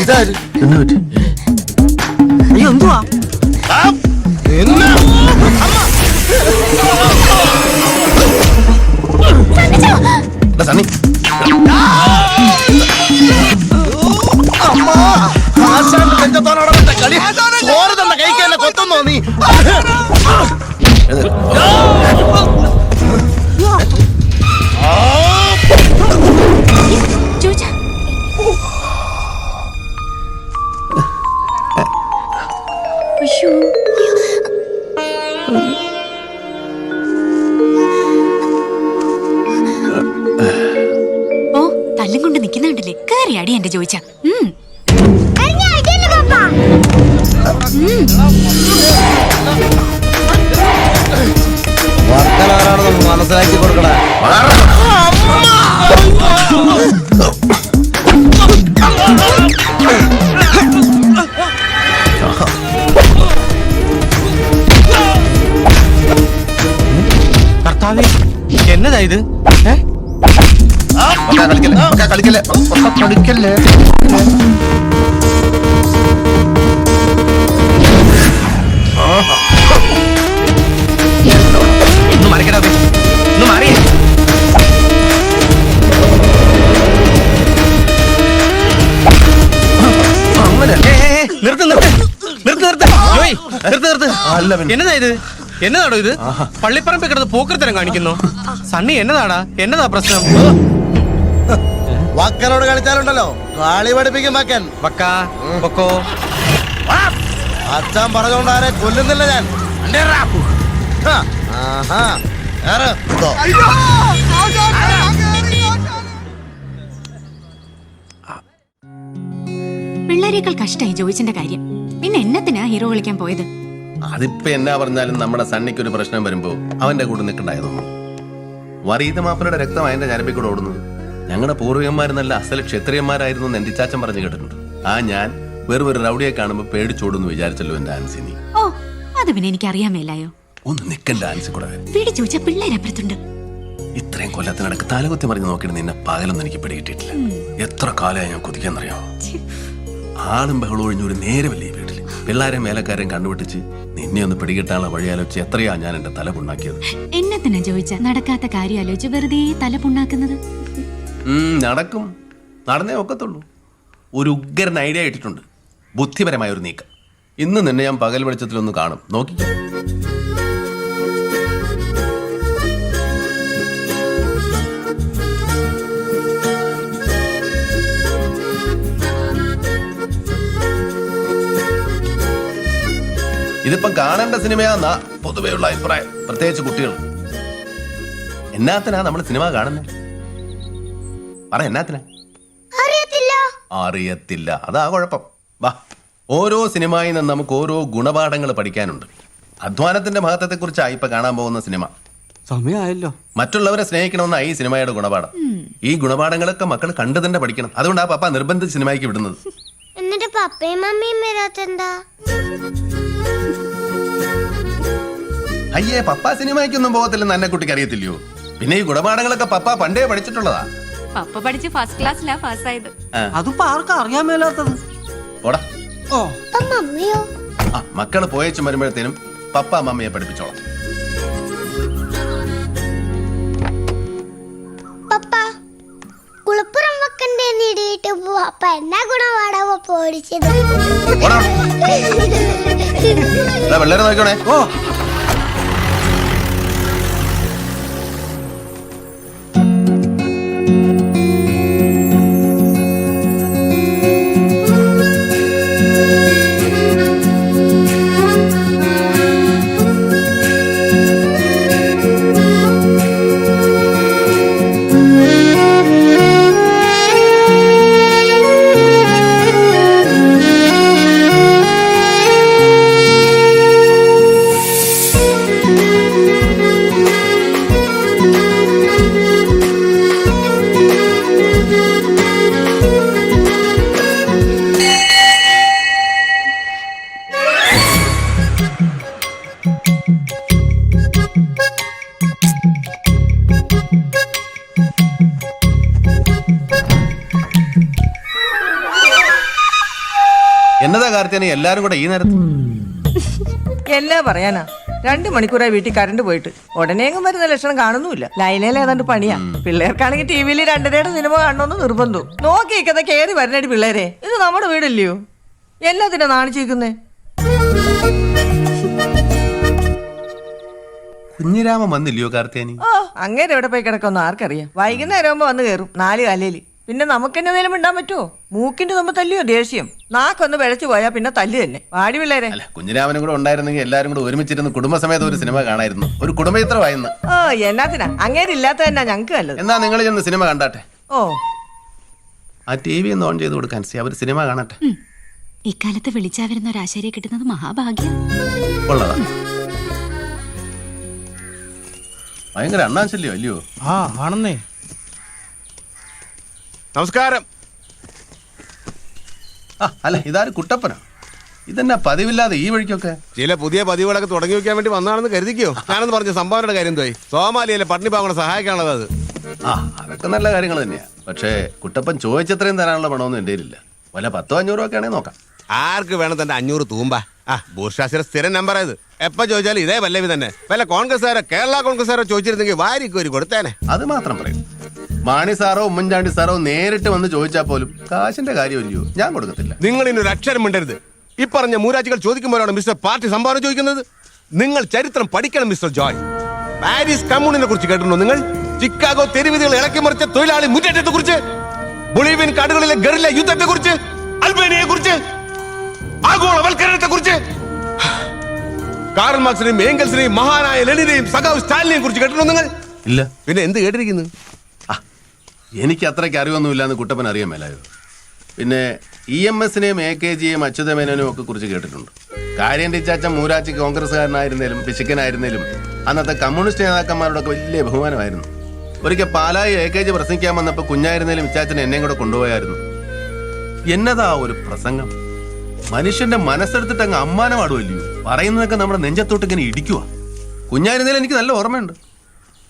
ഇതാര് അയ്യോ എന്തുവാ? സണ്ണി കളി ചോറ് തന്ന കൈക്ക് എന്നെ കൊത്തുന്നോ നീ? ജോയിച്ച അയ്യോ ഓ തല്ലും കൊണ്ട് നിക്കുന്നുണ്ടല്ലേ? കേറി അടി എന്റെ ജോയിച്ച. വർക്കനാരാണെന്ന് മനസ്സിലാക്കി കൊടുക്കടാ. കർത്താവേ, എന്നതാ ഇത്? കളിക്കല്ലേ കളിക്കല്ലേ. ഒന്ന് മറിക്കടാ, ഒന്ന് മാറിയേ. എന്നതാ ഇത്? എന്നതാടോ ഇത്? പള്ളിപ്പറമ്പിൽ കിടന്ന് പോക്കർത്തരം കാണിക്കുന്നു. സണ്ണി എന്നതാടാ? എന്നതാ പ്രശ്നം? വക്കനോട് കളിച്ചാലുണ്ടല്ലോ കളി പഠിപ്പിക്കും വക്കൻ. വക്കാ പൊക്കോ. അച്ഛൻ പറഞ്ഞോണ്ട് ആരെ കൊല്ലുന്നില്ല ഞാൻ. ആഹാ. ആര്? ഇതോ. പിള്ളേരേക്കാൾ കഷ്ടായി ജോയിച്ചിന്റെ കാര്യം. പിന്നെ എന്നത്തിനാ ഹീറോ വിളിക്കാൻ പോയത്? അതിപ്പോ എന്നാ പറഞ്ഞാലും നമ്മുടെ സണ്ണിക്ക് ഒരു പ്രശ്നം വരുമ്പോ അവന്റെ കൂടെ നിൽക്കണ്ടായിരുന്നു. വറീത മാപ്പിളയുടെ രക്തം അതിന്റെ ഞരമ്പിൽ കൂടെ ഓടുന്നത്. ഞങ്ങളുടെ പൂർവികന്മാർ നല്ല അസൽ ക്ഷത്രിയന്മാരായിരുന്നു എന്ന് എന്റെ ചാച്ചൻ പറഞ്ഞു കേട്ടിട്ടുണ്ട്. ആ ഞാൻ വെറും ഒരു റൗഡിയെ കാണുമ്പോ പേടിച്ചോടുന്നു വിചാരിച്ചല്ലോ എന്റെ ആൻസിനി. ഓ അത് പിന്നെ എനിക്ക് അറിയാമേലായോ. ഒന്ന് നിക്കണ്ട ആൻസി കൂടെ. വീട് ചോദിച്ച പിള്ളേരപ്പുറത്തുണ്ട്. ഇത്രയും കൊല്ലത്തിനടക്ക് തലകുത്തി മറിഞ്ഞ് നോക്കിയിട്ട് നിന്നെ പകലൊന്നും എനിക്ക് പിടികിട്ടിട്ടില്ല. എത്ര കാലമായി ഞാൻ കൊതിക്കാന്നറിയാമോ? ആളും ബഹളം ഒഴിഞ്ഞ ഒരു നേരമല്ലേ ഈ വീട്ടില്. പിള്ളേരെ മേലക്കാരെയും കണ്ടുപിടിച്ച് നിന്നെ ഒന്ന് പിടികിട്ടാനുള്ള വഴി ആലോചിച്ച് എത്രയാ ഞാൻ എന്റെ തല പുണ്ണാക്കിയത്. എന്നത്തിനാ ചോദിച്ച നടക്കാത്ത കാര്യം ആലോചിച്ച് വെറുതെ തല പുണ്ണാക്കുന്നത്? നടക്കും, നടന്നേ ഒക്കത്തുള്ളൂ. ഒരു ഉഗ്രൻ ഐഡിയ ഇട്ടിട്ടുണ്ട്, ബുദ്ധിപരമായ ഒരു നീക്കം. ഇന്ന് നിന്നെ ഞാൻ പകൽ വെളിച്ചത്തിലൊന്ന് കാണും, നോക്കിക്കോ. ഇതിപ്പം കാണേണ്ട സിനിമയാന്നാ പൊതുവെയുള്ള അഭിപ്രായം, പ്രത്യേകിച്ച് കുട്ടികൾ. എന്നാത്തിനാ നമ്മൾ സിനിമ കാണുന്നത്? പറ, എന്നാത്തിനാ? അറിയത്തില്ല, അതാ കുഴപ്പം. വാ, ഓരോ സിനിമയിൽ നിന്ന് നമുക്ക് ഓരോ ഗുണപാഠങ്ങൾ പഠിക്കാനുണ്ട്. അധ്വാനത്തിന്റെ മഹത്വത്തെക്കുറിച്ചാണ് ഇപ്പൊ കാണാൻ പോകുന്ന സിനിമ. സമയമായല്ലോ. മറ്റുള്ളവരെ സ്നേഹിക്കണമെന്നാണ് ഈ സിനിമയുടെ ഗുണപാഠം. ഈ ഗുണപാഠങ്ങളൊക്കെ മക്കൾ കണ്ടു തന്നെ പഠിക്കണം. അതുകൊണ്ടാ പപ്പ നിർബന്ധിച്ച് സിനിമയ്ക്ക് വിടുന്നത്. എന്നിട്ട് പപ്പയും മമ്മിയും വരാത്തെന്താ? അയ്യേ, പപ്പ സിനിമയ്ക്കൊന്നും പോകത്തില്ലെന്ന് എന്നെ കുട്ടിക്ക് അറിയത്തില്ലയോ? പിന്നെ ഈ ഗുണപാഠങ്ങളൊക്കെ പപ്പ പണ്ടേ പഠിച്ചിട്ടുള്ളതാ. പപ്പ പഠിച്ച് ഫസ്റ്റ് ക്ലാസ്സിലാ പാസ്സായത്. അതിപ്പോ ആർക്കാ അറിയാൻ മേലാത്തത്? ഓടാ. ഓ മമ്മിയോ? ആ, മക്കള് പോയച്ചും വരുമ്പോഴത്തേനും പപ്പ മമ്മിയെ പഠിപ്പിച്ചോളാം. പപ്പ വീട്ടിൽ പോവാ. അപ്പൊ എന്നാ ഗുണമാടാ പോടിച്ചത്? വെള്ളേരെ നോക്കണേ. ഓ എന്നതാ കാർത്തിയാനി എല്ലാരും കൂടെ ഈ നേരത്ത്? എന്നാ പറയാനാ, 2 മണിക്കൂറായി വീട്ടിൽ കറണ്ട് പോയിട്ട് ഉടനെയെങ്കിലും വരുന്ന ലക്ഷണം കാണുന്നുമില്ല. ലൈനയിൽ ഏതാണ്ട് പണിയാ. പിള്ളേർക്കാണെങ്കിൽ ടിവിയിൽ 2:30 സിനിമ കാണണമെന്ന് നിർബന്ധം. നോക്കിയിരിക്കുന്ന കേറി വരണേടി പിള്ളേരെ. ഇത് നമ്മുടെ വീടല്ലയോ? എല്ലാത്തിനാ നാണിച്ചിരിക്കുന്നേ. കുഞ്ഞിരാമൻ വന്നില്ലയോ കാർത്തിയാനി? ഓ, അങ്ങേരെ എവിടെ പോയി കിടക്കൊന്നും ആർക്കറിയാം. വൈകുന്നേരം ആകുമ്പോ വന്ന് കയറും 4 കാലയില്. പിന്നെ നമുക്ക് എന്നേലും മിണ്ടാൻ പറ്റുമോ? മൂക്കിന്റെ തുമ്പ തല്ലിയോ ദേഷ്യം. നാക്കൊന്ന് പിഴച്ചു പോയാ പിന്നെ തല്ല് തന്നെ. വാടി പിള്ളേരെ. അല്ല, കുഞ്ഞിരാമനും കൂടെ ഉണ്ടായിരുന്നെങ്കിൽ എല്ലാരും കൂടെ ഒരുമിച്ചിരുന്ന് കുടുംബസമേതം ഒരു സിനിമ കാണായിരുന്നു. ഒരു കുടുംബചിത്രമായിരുന്നു. ഓ, എന്നാത്തിനാ അങ്ങേരില്ലാത്ത തന്നെ ഞങ്ങക്ക് നല്ലത്. എന്നാ നിങ്ങൾ ചെന്ന് സിനിമ കണ്ടാട്ടെ. ഓ, ആ TV ഒന്ന് ഓൺ ചെയ്ത് കൊടുക്കാൻ അവർ സിനിമ കാണട്ടെ. ഇക്കാലത്ത് വിളിച്ചാ വരുന്ന ഒരു ആശാരിയെ കിട്ടുന്നത് മഹാഭാഗ്യം. ഉള്ളതാ. ഭയങ്കര അണ്ണാശല്യോ അല്ലയോ? ആ ആണെന്നേ. നമസ്കാരം. അല്ല, ഇതാരും കുട്ടപ്പനാ? ഇതെന്നാ പതിവില്ലാതെ ഈ വഴിക്കൊക്കെ? ചില പുതിയ പതിവുകളൊക്കെ തുടങ്ങി വെക്കാൻ വേണ്ടി വന്നാണെന്ന് കരുതിക്കോ. ഞാനെന്ന് പറഞ്ഞ സംഭാവനയുടെ കാര്യം എന്തായി? സോമാലിയയിലെ പട്ടിണി പാവങ്ങളെ സഹായിക്കാനുള്ളത് അത്. അതൊക്കെ നല്ല കാര്യങ്ങൾ തന്നെയാ. പക്ഷേ കുട്ടപ്പൻ ചോദിച്ചത്രയും തരാനുള്ള പണമൊന്നും എൻ്റെ കയ്യിലില്ല. വല്ല 100-500 ഒക്കെ ആണെങ്കിൽ നോക്കാം. ആർക്ക് വേണം തന്റെ 500 തൂമ്പ? ബൂർഷാസിയുടെ സ്ഥിരം നമ്പർ ആയത്. എപ്പോ ചോദിച്ചാലും ഇതേ പല്ലവി തന്നെ. വല്ല കോൺഗ്രസ്സുകാരോ കേരള കോൺഗ്രസ്സുകാരോ ചോദിച്ചിരുന്നെങ്കിൽ വാരിക്കോരി കൊടുത്തേനെ. അത് മാത്രം പറയും. മാണി സാറോ ഉമ്മൻചാണ്ടി സാറോ നേരിട്ട് വന്ന് ചോദിച്ചാൽ പോലും കാശിന്റെ കാര്യമില്ലയോ, ഞാൻ കൊടുക്കത്തില്ല. നിങ്ങൾ ഇനി ഒരു അക്ഷരം മിണ്ടരുത്. ഈ പറഞ്ഞ മൂരാജികൾ ചോദിക്കുമ്പോഴാണ് മിസ്റ്റർ പാർട്ടി സംഭാവന ചോദിക്കുന്നത്. നിങ്ങൾ ചരിത്രം പഠിക്കണം മിസ്റ്റർ ജോയ്. പാരീസ് കമ്മ്യൂണിനെ കുറിച്ച് കേട്ടിട്ടുണ്ടോ നിങ്ങൾ? ചിക്കാഗോ തെരുവിധികൾ ഇളക്കി മറിച്ച തൊഴിലാളി മുന്നേറ്റത്തെ കുറിച്ച്, ബൊളീവിയൻ കാടുകളിലെ ഗറില്ല യുദ്ധത്തെ കുറിച്ച്, അൽബേനിയയെ കുറിച്ച്, ആഗോളവൽക്കരണത്തെ കുറിച്ച്, കാറൽ മാർക്സിനെയും ഏംഗൽസിനെയും മഹാനായ ലെനിനെയും സഖാവ് സ്റ്റാലിനെയും കുറിച്ച് കേട്ടിട്ടുണ്ടോ നിങ്ങൾ? ഇല്ല. പിന്നെ എന്ത് കേട്ടിരിക്കുന്നു? എനിക്ക് അത്രയ്ക്ക് അറിവൊന്നുമില്ലാന്ന് കുട്ടപ്പൻ അറിയാൻ മേലായോ? പിന്നെ EMSനെയും AKGയെയും അച്യുതമേനോനും ഒക്കെ കുറിച്ച് കേട്ടിട്ടുണ്ട്. കാര്യം ടീച്ചാച്ചൻ മൂരാച്ചി കോൺഗ്രസ്സുകാരനായിരുന്നേലും പിശുക്കനായിരുന്നേലും അന്നത്തെ കമ്മ്യൂണിസ്റ്റ് നേതാക്കന്മാരോടൊക്കെ വലിയ ബഹുമാനമായിരുന്നു. ഒരിക്കൽ പാലായി AKG പ്രസംഗിക്കാൻ വന്നപ്പോൾ കുഞ്ഞായിരുന്നേലും ഇച്ചാച്ചൻ എന്നെയും കൂടെ കൊണ്ടുപോയായിരുന്നു. എന്നതാ ഒരു പ്രസംഗം! മനുഷ്യന്റെ മനസ്സെടുത്തിട്ട് അങ്ങ് അമ്മാനമാടുമല്ലയോ. പറയുന്നതൊക്കെ നമ്മുടെ നെഞ്ചത്തോട്ട് ഇങ്ങനെ ഇടിക്കുക. കുഞ്ഞായിരുന്നേലും എനിക്ക് നല്ല ഓർമ്മയുണ്ട്.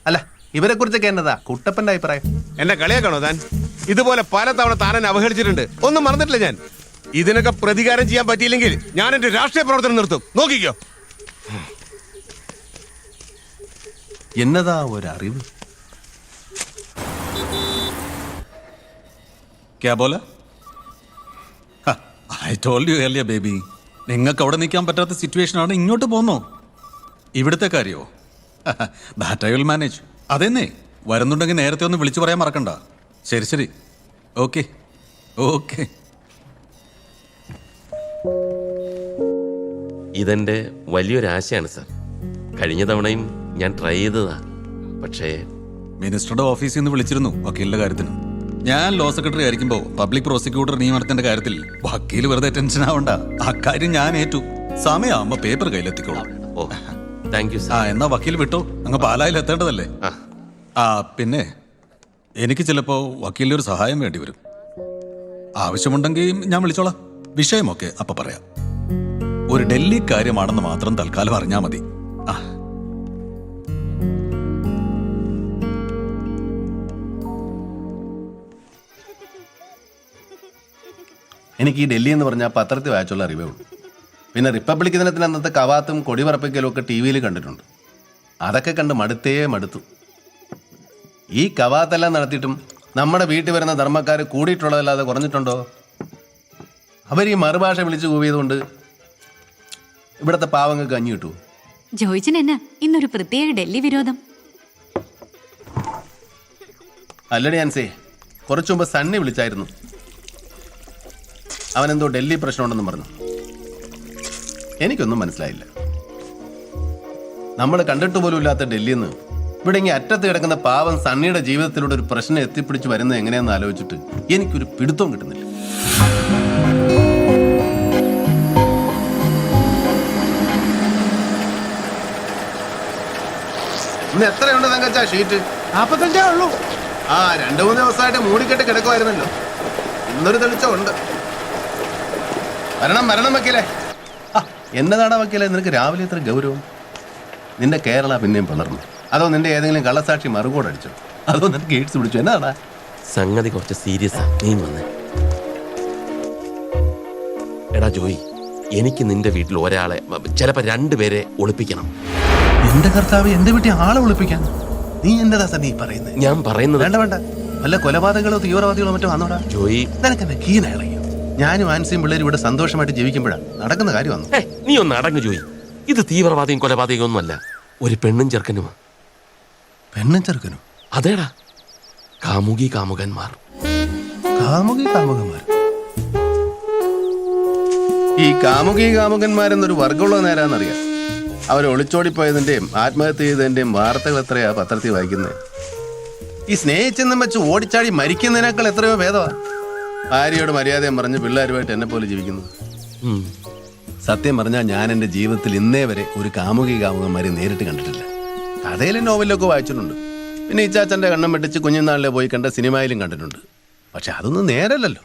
അല്ല, ഇവരെ കുറിച്ചൊക്കെ എന്നതാ കുട്ടപ്പന്റെ അഭിപ്രായം? എന്നെ കളിയാക്കണോ താൻ? ഇതുപോലെ പല തവണ താൻ അവഹേളിച്ചിട്ടുണ്ട്. ഒന്നും മറന്നിട്ടില്ല ഞാൻ. ഇതിനൊക്കെ പ്രതികാരം ചെയ്യാൻ പറ്റിയില്ലെങ്കിൽ ഞാൻ എന്റെ രാഷ്ട്രീയ പ്രവർത്തനം നിർത്തും. നോക്കിക്കോ. എന്നതാ ഒരറിവ്! ബേബി, നിങ്ങൾക്ക് അവിടെ നിൽക്കാൻ പറ്റാത്ത സിറ്റുവേഷൻ ആണ്, ഇങ്ങോട്ട് പോന്നോ? ഇവിടുത്തെ കാര്യോ? That I will manage. അതെന്നെ, വരുന്നുണ്ടെങ്കിൽ നേരത്തെ ഒന്ന് വിളിച്ചു പറയാൻ മറക്കണ്ട. ശരി ശരി, ഓക്കെ ഓക്കെ. ഇതെന്റെ വലിയൊരാശയാണ് സാർ. കഴിഞ്ഞ തവണയും ഞാൻ ട്രൈ ചെയ്തതാ. പക്ഷേ മിനിസ്റ്ററുടെ ഓഫീസിൽ നിന്ന് വിളിച്ചിരുന്നു വക്കീലിന്റെ കാര്യത്തിന്. ഞാൻ ലോ സെക്രട്ടറി ആയിരിക്കുമ്പോൾ പബ്ലിക് പ്രോസിക്യൂട്ടർ നിയമനത്തിന്റെ കാര്യത്തിൽ വക്കീൽ വെറുതെ ടെൻഷൻ ആവണ്ട. അക്കാര്യം ഞാൻ ഏറ്റു. സമയമാകുമ്പോ പേപ്പർ കയ്യിലെത്തിക്കോളാം. ഓ, താങ്ക് യു ആ, സാർ. എന്നാ വക്കീൽ വിട്ടോ, അങ്ങ് പാലായിൽ എത്തേണ്ടതല്ലേ. പിന്നെ എനിക്ക് ചിലപ്പോ വക്കീലിന്റെ ഒരു സഹായം വേണ്ടി വരും. ആവശ്യമുണ്ടെങ്കിൽ ഞാൻ വിളിച്ചോളാം. വിഷയമൊക്കെ അപ്പൊ പറയാം. ഒരു ഡൽഹി കാര്യമാണെന്ന് മാത്രം തൽക്കാലം അറിഞ്ഞാൽ മതി. എനിക്ക് ഈ ഡൽഹി എന്ന് പറഞ്ഞാൽ പത്രത്തിൽ വായിച്ചുള്ള അറിവേ ഉള്ളൂ. പിന്നെ റിപ്പബ്ലിക് ദിനത്തിന് അന്നത്തെ കവാത്തും കൊടി പറപ്പിക്കലും ഒക്കെ TV കണ്ടിട്ടുണ്ട്. അതൊക്കെ കണ്ട് മടുത്തു. ഈ കവാത്തെല്ലാം നടത്തിയിട്ടും നമ്മുടെ വീട്ടിൽ വരുന്ന ധർമ്മക്കാർ കൂടിയിട്ടുള്ളതല്ലാതെ കുറഞ്ഞിട്ടുണ്ടോ? അവർ ഈ മറുഭാഷ വിളിച്ചു കൂവിയതുകൊണ്ട് ഇവിടുത്തെ പാവങ്ങൾക്ക് കഞ്ഞി കിട്ടൂ. ജോയിച്ചൻ എന്നാ ഇന്നൊരു പ്രത്യേക ഡൽഹി വിരോധം? അല്ലടി ആൻസേ, കുറച്ചു മുമ്പ് സണ്ണി വിളിച്ചായിരുന്നു. അവനെന്തോ ഡൽഹി പ്രശ്നമുണ്ടെന്നും പറഞ്ഞു. എനിക്കൊന്നും മനസ്സിലായില്ല. നമ്മൾ കണ്ടിട്ട് പോലും ഇല്ലാത്ത ഡൽഹിയിൽ നിന്ന് ഇവിടെ ഇങ്ങനെ അറ്റത്ത് കിടക്കുന്ന പാവം സണ്ണിയുടെ ജീവിതത്തിലൂടെ ഒരു പ്രശ്നം എത്തിപ്പിടിച്ച് വരുന്നത് എങ്ങനെയാണെന്ന് ആലോചിച്ചിട്ട് എനിക്കൊരു പിടുത്തവും കിട്ടുന്നില്ല. ഇന്ന് എത്രയുണ്ട് തങ്കച്ചാ ഷീറ്റ്? 45 ഉള്ളൂ. ആ 2-3 ദിവസമായിട്ട് മൂടിക്കെട്ട് കിടക്കുമായിരുന്നല്ലോ. ഇന്നൊരു തെളിച്ചമുണ്ട്. വരണം വക്കീലേ. എന്നതാടാ വക്കീലേ നിനക്ക് രാവിലെ ഇത്ര ഗൗരവം? നിന്റെ കേരള പിന്നെയും പിളർന്നു? അതോ നിന്റെ ഏതെങ്കിലും കള്ളസാക്ഷി മറുകോടടിച്ചോ? അതോ നിനക്ക് എയ്ഡ്സ് പിടിച്ചു? എന്നതാടാ സംഗതി കുറച്ച് സീരിയസാ. നീ വന്നേ. എടാ ജോയി, എനിക്ക് നിന്റെ വീട്ടിൽ ഒരാളെ, ചിലപ്പോ 2 പേരെ ഒളിപ്പിക്കണം. എന്റെ കർത്താവ്, എന്റെ വീട്ടിൽ ആളെ ഒളിപ്പിക്കാൻ നീ എന്നതാ നീ പറയുന്നത്? ഞാൻ പറയുന്നത് വേണ്ട. വല്ല കൊലപാതകളോ തീവ്രവാദികളോ മറ്റോ വന്നോടാ ജോയി. നിനക്കെന്നെ കീനറിയോ? ഞാനും ആൻസിയും പിള്ളേരും ഇവിടെ സന്തോഷമായിട്ട് ജീവിക്കുമ്പോഴാണ് നടക്കുന്ന കാര്യം വന്നു. നീ ഒന്ന് അടങ്ങ് ജോയി. ഇത് തീവ്രവാദിയും കൊലപാതകവും ഒന്നുമല്ല. ഒരു പെണ്ണും ചെറുക്കനുമാ. പെണ്ണും ചെറുക്കനും? അതേടാ, കാമുകി കാമുകന്മാർ. ഈ കാമുകി കാമുകന്മാരെന്നൊരു വർഗമുള്ള നേരാന്നറിയാം. അവർ ഒളിച്ചോടിപ്പോയതിന്റെയും ആത്മഹത്യ ചെയ്തതിന്റെയും വാർത്തകൾ എത്രയാ പത്രത്തിൽ വായിക്കുന്നത്. ഈ സ്നേഹിച്ചെന്നും വെച്ച് ഓടിച്ചാടി മരിക്കുന്നതിനേക്കാൾ എത്രയോ ഭേദമാ ഭാര്യയോട് മര്യാദയും പറഞ്ഞ് പിള്ളേരുമായിട്ട് എന്നെ പോലെ ജീവിക്കുന്നു. സത്യം പറഞ്ഞാൽ ഞാൻ എൻ്റെ ജീവിതത്തിൽ ഇന്നേ വരെ ഒരു കാമുകി കാമുകന്മാരെ നേരിട്ട് കണ്ടിട്ടില്ല. കഥയിലും നോവലിലൊക്കെ വായിച്ചിട്ടുണ്ട്. പിന്നെ ഇച്ചാച്ചൻ്റെ കണ്ണം വെട്ടിച്ച് കുഞ്ഞുനാളിലെ പോയി കണ്ട സിനിമയിലും കണ്ടിട്ടുണ്ട്. പക്ഷെ അതൊന്നും നേരല്ലല്ലോ.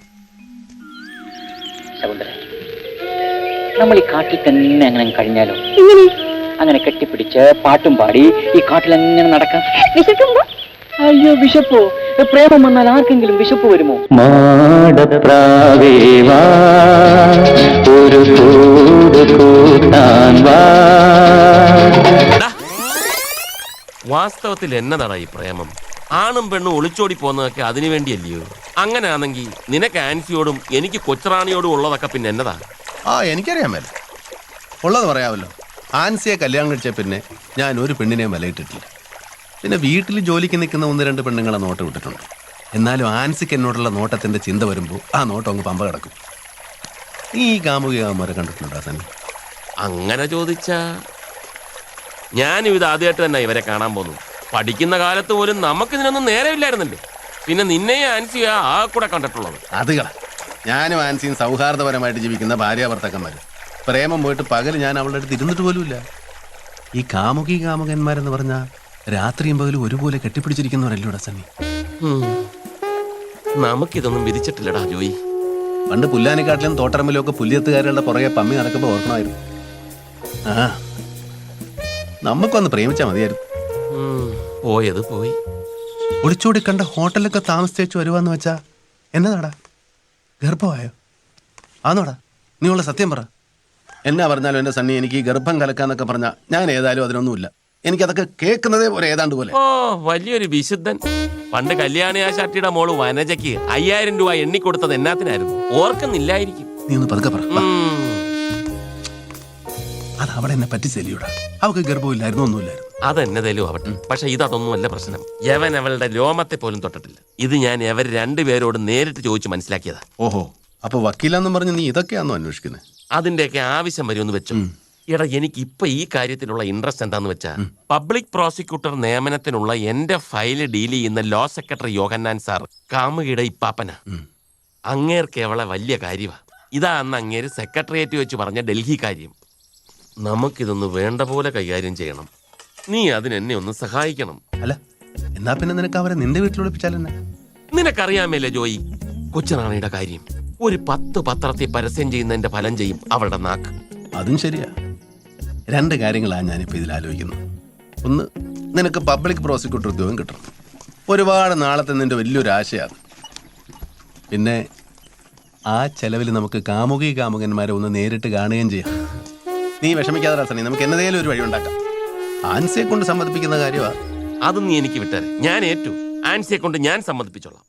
നമ്മൾ ഈ കാട്ടിൽ തന്നെ അങ്ങനെ കഴിഞ്ഞാലോ? അങ്ങനെ കെട്ടിപ്പിടിച്ച് പാട്ടും പാടി ഈ കാട്ടിൽ എങ്ങനെ നടക്കാം? വിശക്കുമ്പോ? അയ്യോ, വിശപ്പോ? പ്രേമം വന്നാൽ ആർക്കെങ്കിലും വിശപ്പ് വരുമോ? വാസ്തവത്തിൽ എന്നതാടാ ഈ പ്രേമം? ആണും പെണ്ണും ഒളിച്ചോടി പോകുന്നതൊക്കെ അതിനു വേണ്ടിയല്ലയോ? അങ്ങനെയാണെങ്കിൽ നിനക്ക് ആൻസിയോടും എനിക്ക് കൊച്ചറാണിയോടും ഉള്ളതൊക്കെ പിന്നെ എന്നതാ? എനിക്കറിയാൻ മേല. ഉള്ളത് പറയാമല്ലോ. ആൻസിയെ കല്യാണം കഴിച്ച പിന്നെ ഞാൻ ഒരു പെണ്ണിനെയും വിലയിട്ടിട്ടില്ല. പിന്നെ വീട്ടിൽ ജോലിക്ക് നിൽക്കുന്ന 1-2 പെണ്ണുങ്ങളെ നോട്ടം ഇട്ടിട്ടുണ്ട്. എന്നാലും ആൻസിക്ക് എന്നോടുള്ള നോട്ടത്തിന്റെ ചിന്ത വരുമ്പോൾ ആ നോട്ടം അങ്ങ് പമ്പ കിടക്കും. ഈ കാമുകികാമാരെ കണ്ടിട്ടുണ്ടോ തന്നെ? അങ്ങനെ ചോദിച്ചാ ഞാനും ഇത് ആദ്യമായിട്ട് തന്നെ ഇവരെ കാണാൻ പോന്നു. പഠിക്കുന്ന കാലത്ത് പോലും നമുക്കിതിനൊന്നും നേരമില്ലായിരുന്നല്ലേ. പിന്നെ നിന്നെയും ആൻസിയും ആ കൂടെ കണ്ടിട്ടുള്ളത്. അതുകള ഞാനും ആൻസിയും സൗഹാർദ്ദപരമായിട്ട് ജീവിക്കുന്ന ഭാര്യാഭർത്താക്കന്മാർ. പ്രേമം പോയിട്ട് പകൽ ഞാൻ അവളുടെ അടുത്ത് ഇരുന്നിട്ട് പോലുമില്ല. ഈ കാമുകി കാമുകന്മാരെന്ന് പറഞ്ഞാൽ രാത്രിയും പകലും ഒരുപോലെ കെട്ടിപ്പിടിച്ചിരിക്കുന്നവരല്ലോടാ സണ്ണി. നമുക്കിതൊന്നും വിധിച്ചിട്ടില്ലടാ ജോയി. പണ്ട് പുല്ലാനിക്കാട്ടിലും തോട്ടറമ്മിലും ഒക്കെ പുല്ലിയത്തുകാരുടെ പുറകെ പമ്മി നടക്കുമ്പോൾ ഓർക്കണമായിരുന്നു. നമുക്കൊന്ന് പ്രേമിച്ചാൽ മതിയായിരുന്നു. പോയത് പോയി. ഒളിച്ചോടി കണ്ട ഹോട്ടലൊക്കെ താമസിച്ചു വരുവാന്ന് വെച്ചാ എന്നതാടാ? ഗർഭമായോ? ആന്നോടാ? നീ ഉള്ള സത്യം പറ. എന്നാ പറഞ്ഞാലും എൻ്റെ സണ്ണി, എനിക്ക് ഈ ഗർഭം കലക്കാന്നൊക്കെ പറഞ്ഞാൽ ഞാൻ ഏതായാലും അതിനൊന്നുമില്ല. എനിക്കതൊക്കെ കേൾക്കുന്നതേ പോലെ ഏതാണ്ട് പോലെ. ഓ, വലിയൊരു വിശുദ്ധൻ. പണ്ട് കല്യാണി ആശാട്ടിയുടെ മോള് വനജയ്ക്ക് 5000 രൂപ എണ്ണിക്കൊടുത്തത് എന്നാത്തിനായിരുന്നു? ഓർക്കുന്നില്ലായിരിക്കും. നീ ഒന്ന് പതുക്കെ പറ. അത് അവിടെ എന്നെ പറ്റിച്ചെല്ലിയൂടാ. അവൾക്ക് ഗർഭമില്ലായിരുന്നു, ഒന്നുമില്ലായിരുന്നു. അതെന്നതേലും ആവട്ടെ. പക്ഷെ ഇതൊന്നുമല്ല പ്രശ്നം. യവൻ അവളുടെ രോമത്തെ പോലും തൊട്ടിട്ടില്ല. ഇത് ഞാൻ അവർ 2 പേരോട് നേരിട്ട് ചോദിച്ചു മനസ്സിലാക്കിയതാ. ഓഹോ, അപ്പൊ വക്കീലാന്നും പറഞ്ഞ് നീ ഇതൊക്കെയാണോ അന്വേഷിക്കുന്നത്? അതിന്റെയൊക്കെ ആവശ്യം വരുമെന്ന് വെച്ചു. എടാ, എനിക്ക് ഇപ്പൊ ഈ കാര്യത്തിലുള്ള ഇൻട്രസ്റ്റ് എന്താന്ന് വെച്ചാ, പബ്ലിക് പ്രോസിക്യൂട്ടർ നിയമനത്തിനുള്ള എന്റെ ഫയല് ഡീൽ ചെയ്യുന്ന ലോ സെക്രട്ടറി യോഹന്നാൻ സാർ കാമുകിയുടെ ഇപ്പാപ്പന. അങ്ങേർക്ക് അവളെ വലിയ കാര്യമാ. ഇതാ അന്ന് അങ്ങേര് സെക്രട്ടേറിയറ്റ് വെച്ച് പറഞ്ഞ ഡൽഹി കാര്യം. നമുക്കിതൊന്ന് വേണ്ട പോലെ കൈകാര്യം ചെയ്യണം. നീ അതിനെന്നെ ഒന്ന് സഹായിക്കണം. അല്ല, എന്നാ പിന്നെ നിനക്ക് അവരെ നിന്റെ വീട്ടിൽ ഒളിപ്പിച്ചാലെന്നെ? നിനക്കറിയാമല്ലേ ജോയി, കൊച്ചുറാണിയുടെ കാര്യം. ഒരു 10 പത്രത്തിൽ പരസ്യം ചെയ്യുന്നതിന്റെ ഫലം ചെയ്യും അവളുടെ നാക്ക്. അതും ശരിയാ. 2 കാര്യങ്ങളാണ് ഞാനിപ്പോൾ ഇതിൽ ആലോചിക്കുന്നത്. ഒന്ന്, നിനക്ക് പബ്ലിക് പ്രോസിക്യൂട്ടർ ഉദ്യോഗം കിട്ടണം. ഒരുപാട് നാളത്തെ നിന്റെ വലിയൊരു ആശയാണ്. പിന്നെ ആ ചെലവിൽ നമുക്ക് കാമുകി കാമുകന്മാരെ ഒന്ന് നേരിട്ട് കാണുകയും ചെയ്യാം. നീ വിഷമിക്കാതെ സണ്ണി, നമുക്ക് എന്നതേലും ഒരു വഴി ഉണ്ടാക്കാം. ആൻസിയെ കൊണ്ട് സമ്മതിപ്പിക്കുന്ന കാര്യമാണ്. അതും നീ എനിക്ക് വിട്ടേരെ. ഞാൻ ഏറ്റു. ആൻസിയെ കൊണ്ട് ഞാൻ സമ്മതിപ്പിച്ചോളാം.